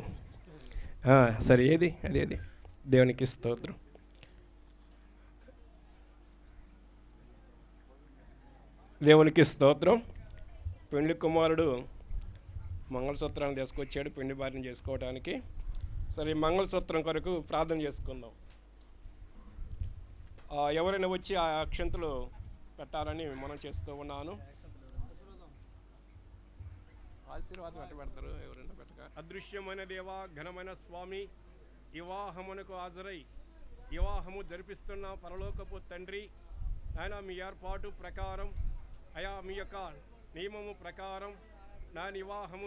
సరే, ఏది అదేది? దేవునికి స్తోత్రం. దేవునికి స్తోత్రం. పెండ్లి కుమారుడు మంగళసూత్రాన్ని తీసుకొచ్చాడు పెండ్లి భార్యను చేసుకోవడానికి. సరే, మంగళసూత్రం కొరకు ప్రార్థన చేసుకుందాం. ఎవరైనా వచ్చి ఆ అక్షంతలు పెట్టాలని మనం చేస్తూ ఉన్నాను. ఆశీర్వాదం ఎట్లా పెడతారు? ఎవరైనా పెట్టక. అదృశ్యమైన దేవ, ఘనమైన స్వామి, వివాహమునకు హాజరై వివాహము జరిపిస్తున్న పరలోకపు తండ్రి, ఆయన మీ ఏర్పాటు ప్రకారం, అయా మీ యొక్క నియమము ప్రకారం నా వివాహము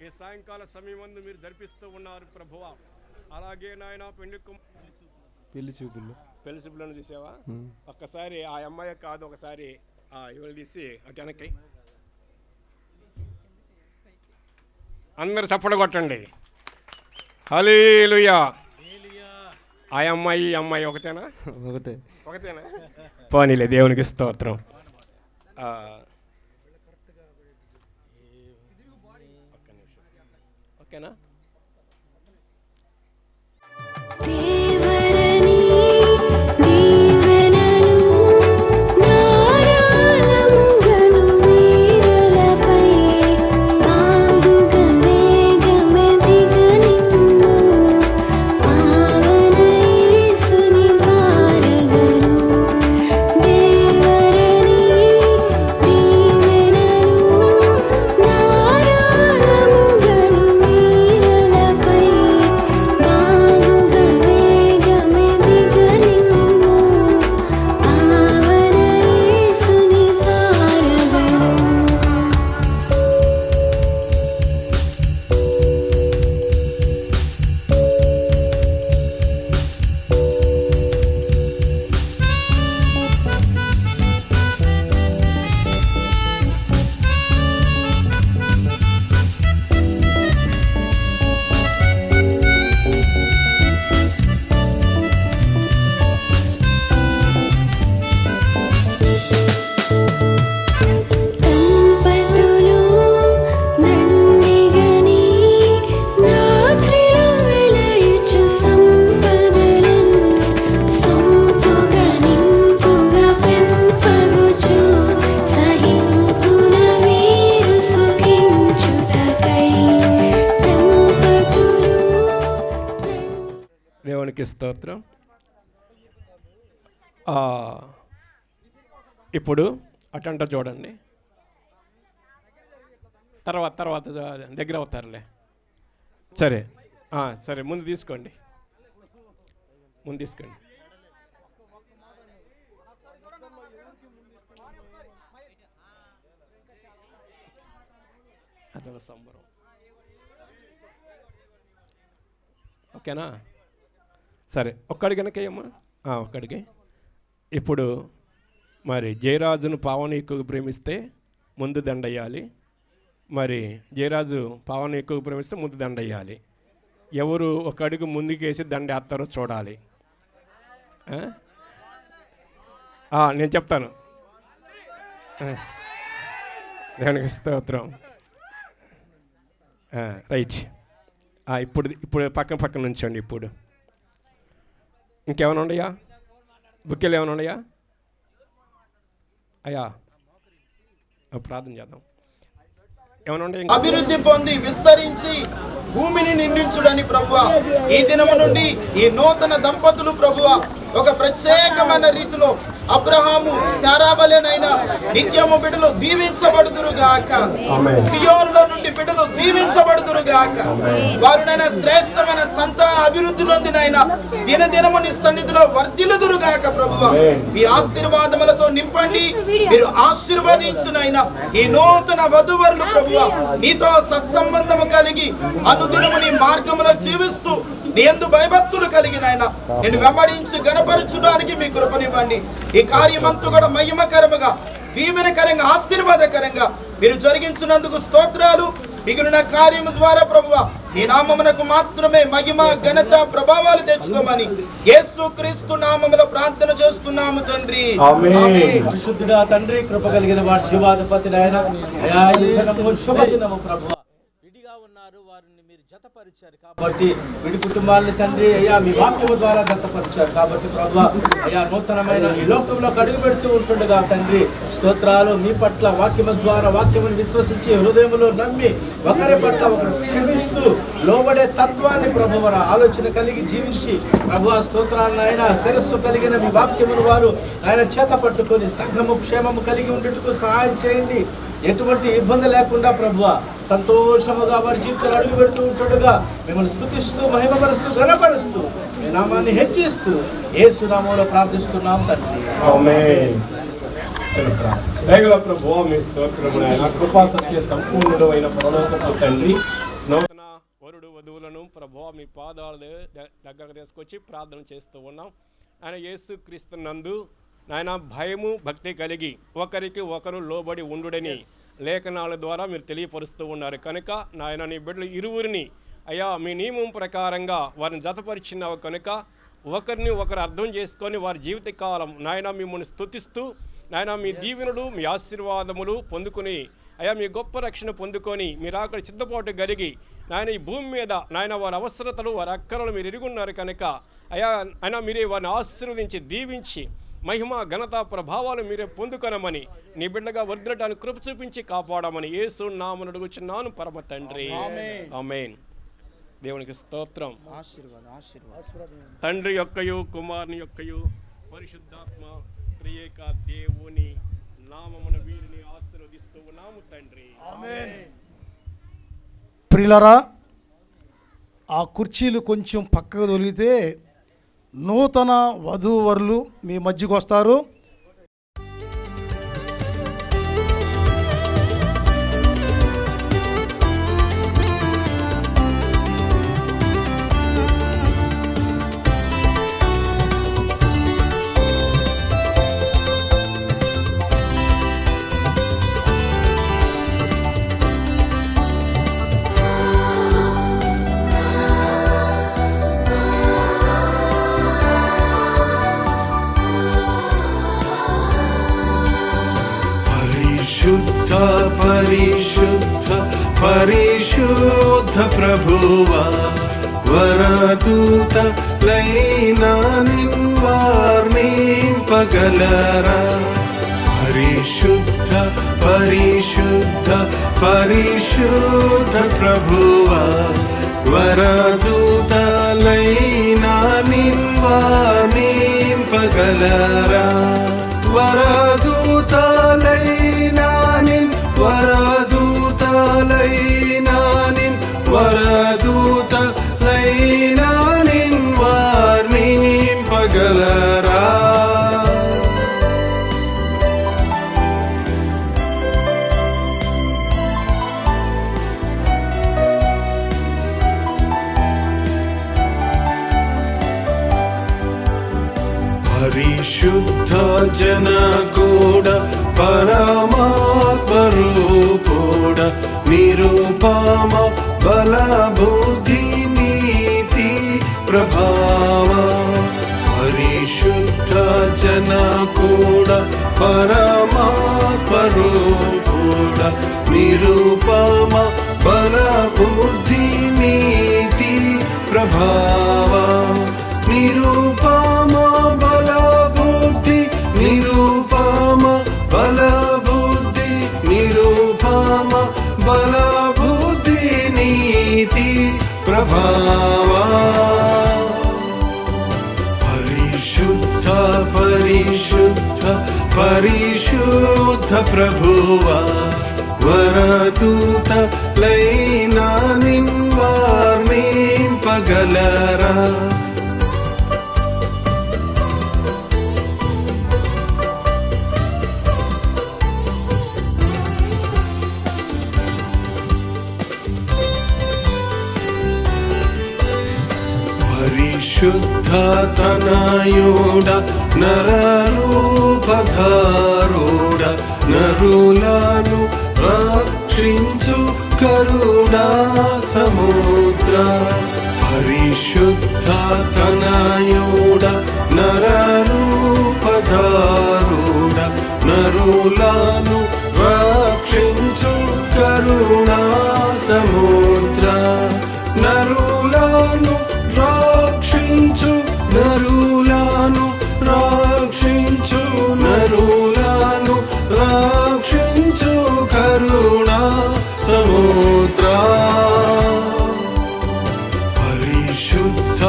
ఈ సాయంకాల సమయమందు మీరు జరిపిస్తూ ఉన్నారు ప్రభువా. అలాగే నాయన పెళ్లి చూపులను చూసావా? ఒక్కసారి ఆ అమ్మాయి కాదు, ఒకసారి ఇవాళ తీసి అటు వెనక్కి అందరు చప్పట్లు కొట్టండి. హల్లెలూయా. ఆ అమ్మాయి ఈ అమ్మాయి ఒకటేనా? ఒకటేనా? పోనీలే, దేవునికి స్తోత్రం. ఓకేనా? దేవరని దీవెనలు నారాలముగను వీరలపై ఆగుగ వేగమెదిగనిమ్ము పావన యేసుని భారగను. దేవరని దీవెనలు నారాలముగను వీరలపై ఆగుగ వేగమెదిగనిమ్ము పావన యేసుని భారగను. దంపతులు దండిగని రాత్రిలో వెలయుచు సంపదలన్ సొంపుగా నింపుగా పెంపగుచు సహింపున వీరు సుఖించుటకై దంపతులు దేవునికి స్తోత్రం. ఇప్పుడు అటంట చూడండి, తర్వాత దగ్గర అవుతారులే. సరే సరే, ముందు తీసుకోండి. అదొక సంబరం. ఓకేనా? సరే, ఒక్కడికి వెనకయ్యమ్మా, ఒక్కడికి. ఇప్పుడు మరి జయరాజును పావని ఎక్కువ ప్రేమిస్తే ముందు దండయ్యాలి. మరి జయరాజు పావని ఎక్కువ ప్రేమిస్తే ముందు దండయ్యాలి. ఎవరు ఒక అడుగు ముందుకేసి దండేస్తారో చూడాలి. నేను చెప్తాను. దానికి స్తోత్రం. రైట్. ఇప్పుడు పక్కన ఉంచండి. ఇప్పుడు ఇంకేమైనా ఉన్నాయా? బుక్కెలు ఏమైనా ఉన్నాయా? అయ్యా, ప్రార్థన చేద్దాం. ఏమైనా ఉన్నాయా? అభివృద్ధి పొంది విస్తరించి భూమిని నిండించుడని ప్రభువా, ఈ దినము నుండి ఈ నూతన దంపతులు ప్రభువా ఒక ప్రత్యేకమైన రీతిలో అబ్రహాము శారావలెనైనా నిత్యము బిడ్డలు దీవించబడుదురుగాక. సియోనులో నుండి బిడ్డలు దీవించబడుదురుగాక. వారునైనా శ్రేష్టమైన సంతాన అభివృద్ధి నొందినైనా దినదినము నీ సన్నిధిలో వర్ధిల్లుదురుగాక. ప్రభువా, మీ ఆశీర్వాదములతో నింపండి. మీరు ఆశీర్వదించునైనా ఈ నూతన వధువరులు ప్రభువా నీతో సత్సంబంధము కలిగి అనుదినము నీ మార్గములో జీవిస్తూ నీ యందు భయభక్తులు కలిగిన ఆయన నేను వెంబడించి గణపరచుడానికి మీ కృపనివ్వండి. ఈ కార్యమంతా కూడా మహిమకరముగా, దీవెనకరంగా, ఆశీర్వాదకరంగా మీరు జరిగించినందుకు స్తోత్రాలు. మిగిలిన కార్యము ద్వారా ప్రభువా ఈ నామమునకు మాత్రమే మహిమ, ఘనత, ప్రభావాలు తెచ్చుకోమని యేసుక్రీస్తు నామములో ప్రార్థన చేస్తున్నాము తండ్రి. ఆమేన్. పరిశుద్ధుడా తండ్రి, కృప కలిగిన వాడు శివాధిపతి నాయన, అయా ఈ దినము శుభదినము ప్రభువా. విడిగా ఉన్నారు, వారిని మీరు జతపరిచారు కాబట్టి విడి కుటుంబాలని తండ్రి అయ్యా మీ వాక్యము ద్వారా జతపరిచారు కాబట్టి ప్రభువా అయా నూతనమైన ఈ లోకంలో అడుగు పెడుతూ ఉంటుండగా తండ్రి స్తోత్రాలు. మీ పట్ల వాక్యము ద్వారా వాక్యమును విశ్వసించి హృదయములో నమ్మి ఒకరి పట్ల ఒకరు క్షమిస్తూ లోబడే తత్వాన్ని ప్రభువర ఆలోచన కలిగి జీవించి ప్రభువా స్తోత్రాలను ఆయన శిరస్సు కలిగిన మీ వాక్యమును వారు ఆయన చేత పట్టుకొని సంఘము క్షేమము కలిగి ఉండేందుకు సహాయం చేయండి. ఎటువంటి ఇబ్బంది లేకుండా ప్రభువా సంతోషముగా వారి జీవితాలు అడుగు పెడుతూ ఉంటుండగా మిమ్మల్ని స్తుతిస్తూ మహిమపరుస్తూ ఘనపరుస్తూ మీ నామాన్ని హెచ్చిస్తూ యేసు నామములో ప్రార్థిస్తున్నాం తండ్రి. ఆమేన్. దయగల ప్రభువా మీ స్తోత్రములు నాయన. కృపా సత్య సంపూర్ణుడు అయిన పరలోకపు తండ్రి, నూతన వరుడు వధువులను ప్రభువా మీ పాదాల దగ్గరకు తీసుకొచ్చి ప్రార్థన చేస్తూ ఉన్నాం. ఆయన యేసు క్రీస్తు నందు నాయన భయము భక్తి కలిగి ఒకరికి ఒకరు లోబడి ఉండుడని లేఖనాల ద్వారా మీరు తెలియపరుస్తూ ఉన్నారు కనుక నాయన నీ బిడ్డలు ఇరువురిని అయ్యా మీ నియమం ప్రకారంగా వారిని జతపరిచినావు కనుక ఒకరిని ఒకరు అర్థం చేసుకొని వారి జీవితకాలం నాయన మిమ్మల్ని స్తుతిస్తూ నాయన మీ దీవెనులు మీ ఆశీర్వాదములు పొందుకొని అయ్యా మీ గొప్ప రక్షణ పొందుకొని మీరు అక్కడ సిద్ధపాటు కలిగి నాయన ఈ భూమి మీద నాయన వారి అవసరతలు వారి అక్కరలు మీరు ఎరుగున్నారు కనుక అయ్యా అయినా మీరే వారిని ఆశీర్వదించి దీవించి మహిమ ఘనత ప్రభావాలు మీరే పొందుకొనమని నీ బిడ్డగా వర్ధిల్లడానికి కృప చూపించి కాపాడమని యేసు నామమున అడుగుచున్నాను పరమ తండ్రి ఆమేన్. దేవునికి స్తోత్రం. తండ్రి యొక్కయు కుమారుని యొక్కయు పరిశుద్ధాత్మ త్రియేక దేవుని నామమున వీరిని ఆశీర్వదిస్తూ ఉన్నాము తండ్రి. ప్రియులరా, ఆ కుర్చీలు కొంచెం పక్కకు తొలిగితే నూతన వధూవరులు మీ మధ్యకు వస్తారు. పరిశుద్ధ పరిశుద్ధ ప్రభువా వరదూత లైనా నిన్వార్నింపగలరా. పరిశుద్ధ పరిశుద్ధ పరిశుద్ధ ప్రభువా వరదూత లైనా నిన్వార్నింపగలరా. వరదూతలైనానిన్ వరదూతలైనానిన్ వరదూతలైనానిన్ వార్నింపగలరా. పరిశుద్ధ జనగూడ పరమాత్మరూపూడ నిరూపమ బల బుద్ధి నీతి ప్రభావ. పరిశుద్ధ జనగూడ పరమాత్మరూపూడ నిరూపమ బల బుద్ధి నీతి ప్రభావ. నిరూపమ బల బుద్ధి నిరూపమ బల బుద్ధి నిరూపమ బల బుద్ధి నీతి ప్రభావ. పరిశుద్ధ పరిశుద్ధ పరిశుద్ధ ప్రభువా వరదూత లైనా నిన్వార్నింపగలరా. పరిశుద్ధ తనయుడ నరరూపధారుడ నరులను రక్షించు కరుణా సముద్ర. పరిశుద్ధ తనయుడ నరరూపధారుడ నరులను రక్షించు కరుణా సముద్ర. నరులను రక్షించు నరులను రక్షించు నరులను రక్షించు కరుణా సముద్ర. పరిశుద్ధ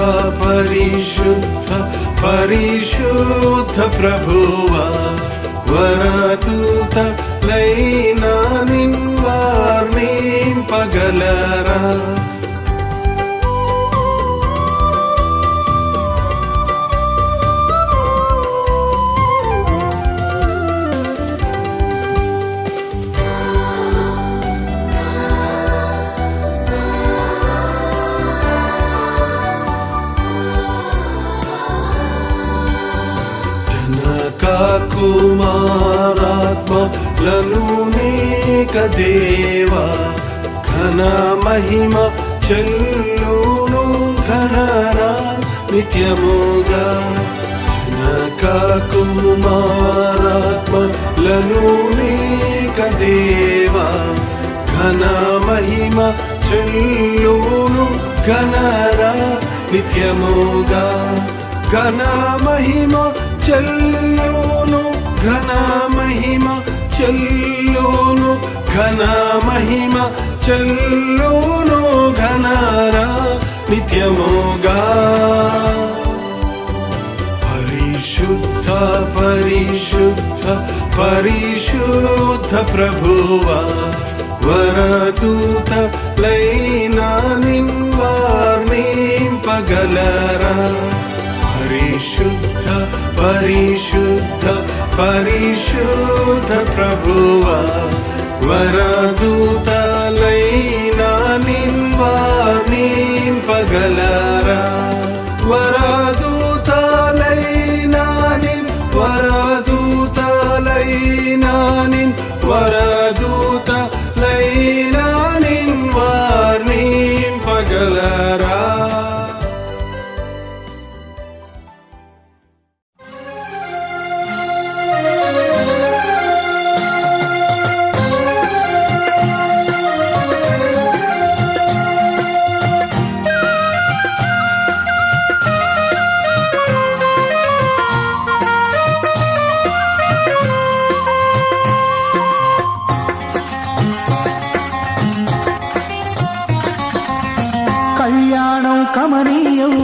పరిశుద్ధ పరిశుద్ధ ప్రభువా వరదూత లైనా నిన్వార్నింపగలరా. దేవా ఘన మహిమ చెల్లును ఘనరా నిత్యముగా జనక కుమారాత్మలను నీక దేవా ఘన మహిమ చెల్లును ఘనరా నిత్యముగా ఘన మహిమ చెల్లును ఘన మహిమ చెల్లును ఘన మహిమ చెల్లును ఘనరా నిత్యముగా పరిశుద్ధ పరిశుద్ధ పరిశుద్ధ ప్రభువా వరదూత లైనా నిన్వార్నింపగలరా పరిశుద్ధ పరిశుద్ధ పరిశుద్ధ ప్రభువా వరదూతలైనా నిన్వార్నింపగలరా వరదూతలైనా వరదూతలైనా నిన్వార్నింపగలరా కళ్యాణం కమనీయం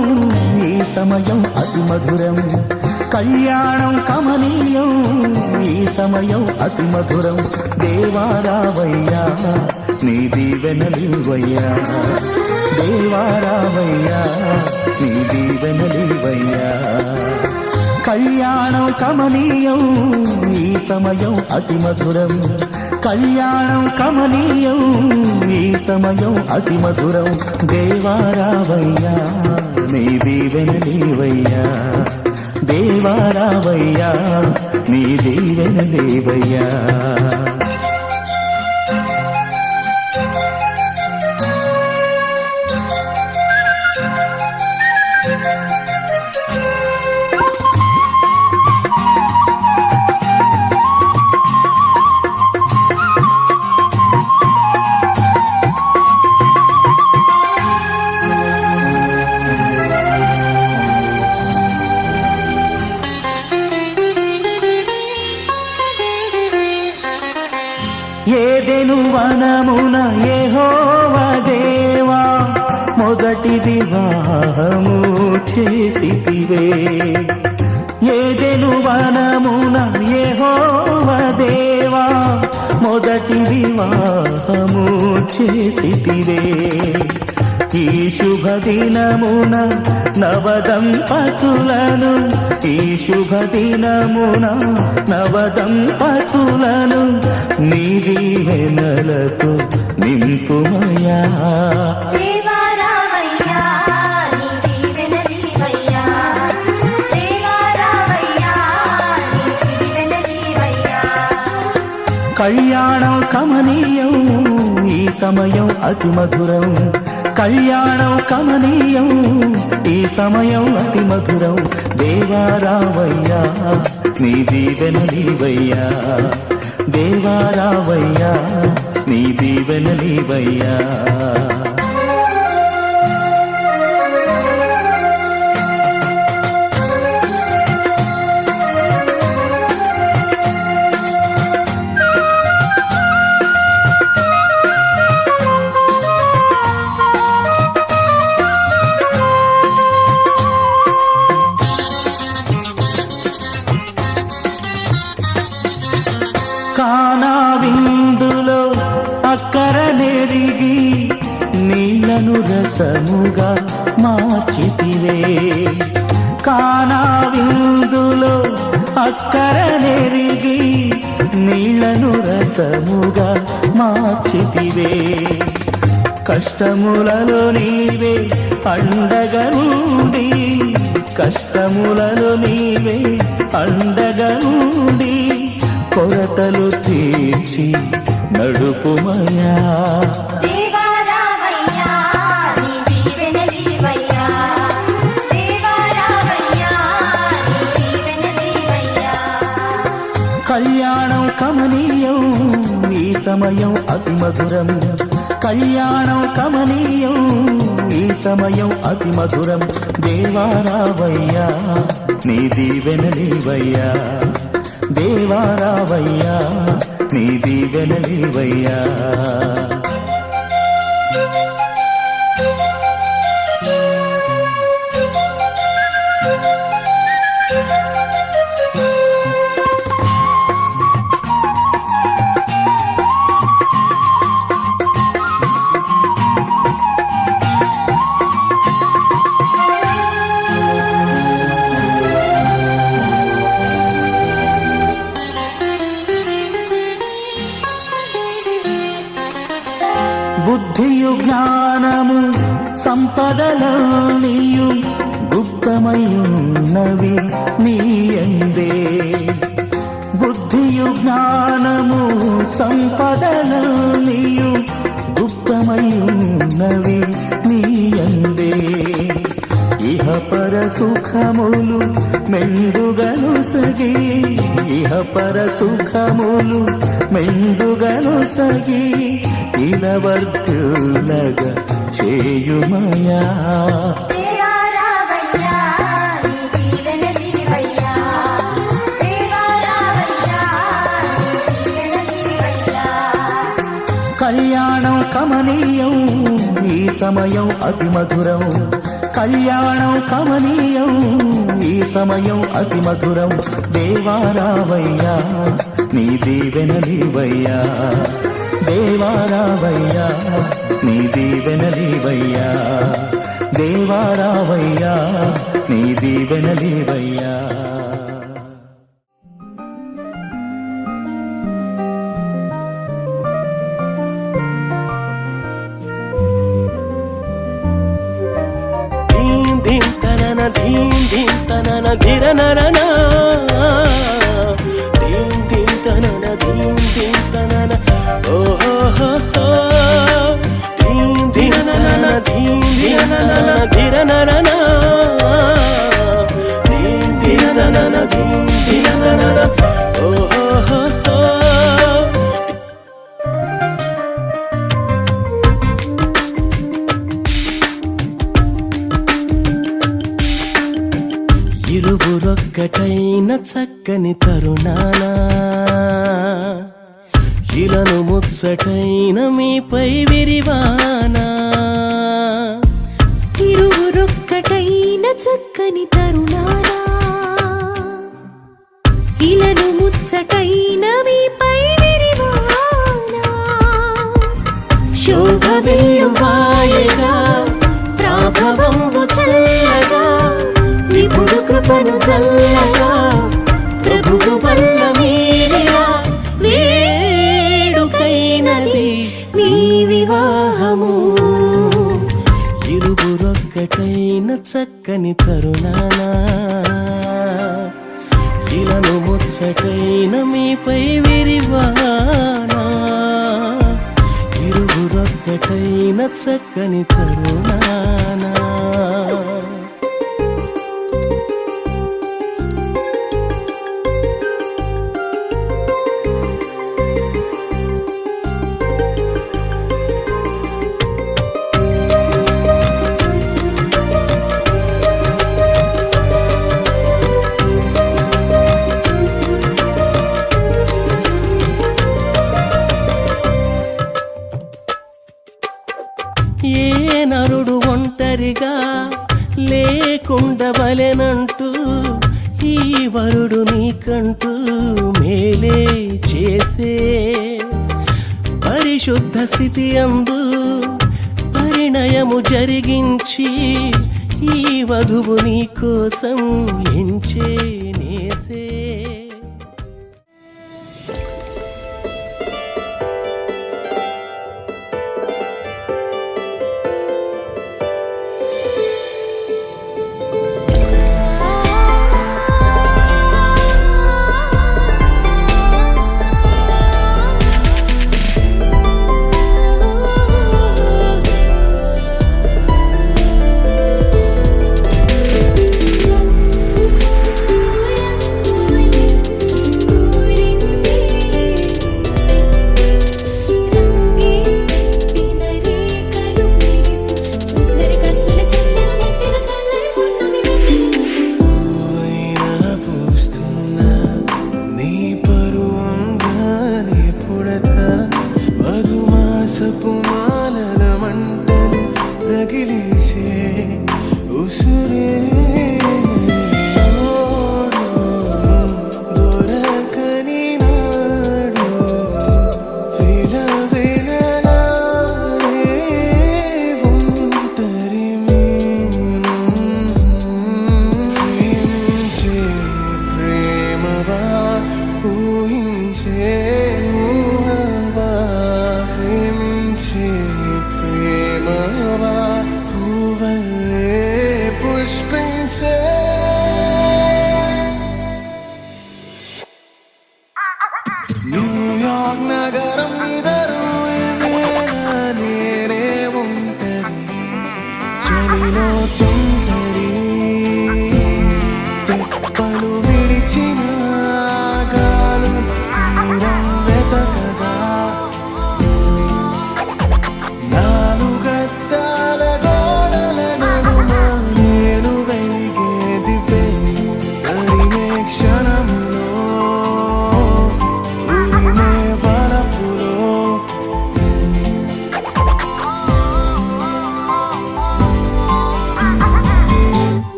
ఈ సమయం అతి మధురం కళ్యాణం కమనీయం ఈ సమయం అతి మధురం దేవారావయ్యా నీ దీవెనలివయ్యా దేవారావయ్యా నీ దీవెనలివయ్యా కళ్యాణం కమనీయం ఈ సమయం అతి మధురం కళ్యాణం కమనీయం ఈ సమయం అతి మధురం దేవారావయ్యా నీ దీవెనలివయ్యా దేవారావయ్యా నీ దీవెనలివయ్యా ఏదెను వనమున యెహోవా దేవా మొదటి వివాహము చేసితివే ఏదెను వనమున యెహోవా దేవా మొదటి వివాహము చేసితివే ఈ శుభ దినమున నవదంపతులను ఈ శుభ దినమున నవదంపతులను నీ దీవెనలతో నింపుమయా దేవారావయ్యా నీ దీవెనలివయ్యా దేవారావయ్యా నీ దీవెనలివయ్యా కళ్యాణం కమనీయం ఈ సమయం అతి మధురం కళ్యాణం కమనీయం ఈ సమయం అతి మధురం దేవారావయ్యా నీ దీవెనలివయ్యా దేవారావయ్యా నీ దీవెనలివయ్యా కానా విందులో అక్కర నెరిగి నీళ్లను రసముగా మార్చితివే కానా విందులో అక్కర నెరిగి నీళ్లను రసముగా మార్చితివే కష్టములలో నీవే అండగా నుండి కష్టములలో నీవే అండగా నుండి కొరతలు తీర్చి నడుపుమయా. దేవా రావయ్యా నీ దీవెనలీవయ్యా దేవా రావయ్యా నీ దీవెనలీవయ్యా కళ్యాణం కమనీయం ఈ సమయం అతి మధురం. కళ్యాణం కమనీయం ఈ సమయం అతి మధురం. దేవా రావయ్యా నీ దీవెనలీవయ్యా. దేవా రావయ్యా నీ దీవెనలీవయ్యా. బుద్ధియు జ్ఞానము సంపదలనియు గుప్తమయున్నవి నీయందే. బుద్ధియు జ్ఞానము సంపదలనియు గుప్తమయున్నవి నీయందే. ఇహ పర సుఖములు మెండుగను సగి ఇహ పర సుఖములు మెండుగను సగి ఇలవర్తులగా చేయుమయా. దేవా రావయ్యా నీ దీవెనలీవయ్యా దేవా రావయ్యా నీ దీవెనలీవయ్యా కళ్యాణం కమనీయం ఈ సమయం అతి మధురం. కళ్యాణం కమనీయం ఈ సమయం అతి మధురం. దేవా రావయ్యా నీ దీవెనలీవయ్యా. దేవా రావయ్యా నీ దీవెనలీవయ్యా. దేవా రావయ్యా నీ దీవెనలీవయ్యా. ధీం తనన ధీం ధీం తనన ధిరనరన ధీం ధీం తనన ధీం ధీం తనన ఓహో ధీం ధీం తనన ధీం ధీం తనన ధిరనరన ధీం ధీం తనన ధీం ధీం తనన ఓహో ఇరువురొక్కటైన చక్కని తరుణాన ఇలను ముచ్చటైన మీపై విరివానా. ఇరువురొక్కటైన చక్కని తరుణానా ఇలను ముచ్చటైన మీపై విరివానా. శోభ వెల్లువాయగా ప్రాభవంబు చల్లగా విపుడు కృపను చల్లగా ప్రభువు వల్ల మీరిలా వేడుకైనది మీ వివాహము. ఇరువురొక్కటైన చక్కని తరుణాన ఇలను ముచ్చటైన మీపై విరివానా. ఇరువురొక్కటైన చక్కని తరుణానా ఏ నరుడు ఒంటరిగా లేకుండవలెనంటూ ఈ వరుడు నీకంటూ మేలే చేసే. పరిశుద్ధ స్థితి అందు పరిణయము జరిగించి ఈ వధువు నీ కోసం ఎంచే నేసే. న్యూయార్క్ నగరం మీద నేనే ఉంటది చలిలో తుంటరి తెప్పలు విడిచిన గాలు తీరం వెతకగా నాలుగద్దాల గోడల నడుమ నేను వెలిగే దివే తరిమే క్షణములో ఉరిమే వలపులో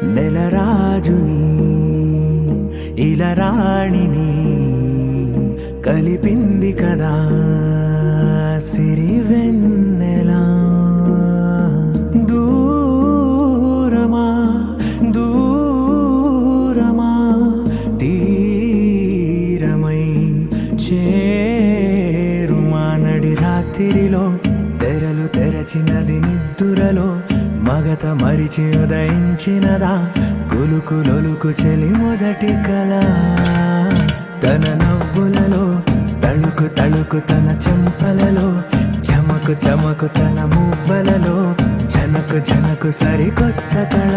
నెలరాజుని ఇలరాణిని కలిపింది కదా సిరివెన్నెలా దూరమా దూరమా తీరమై చేరుమా నడి రాత్రిలో తెరలు తెరచినది నిద్దురలో మగత మరిచి ఉదయించినదా కులుకులొలుకు చెలి మొదటి కళ తన నవ్వులలో తళుకు తళుకు తన చెంపలలో చమకు చమకు తన మువ్వలలో జనకు జనకు సరికొత్త కళ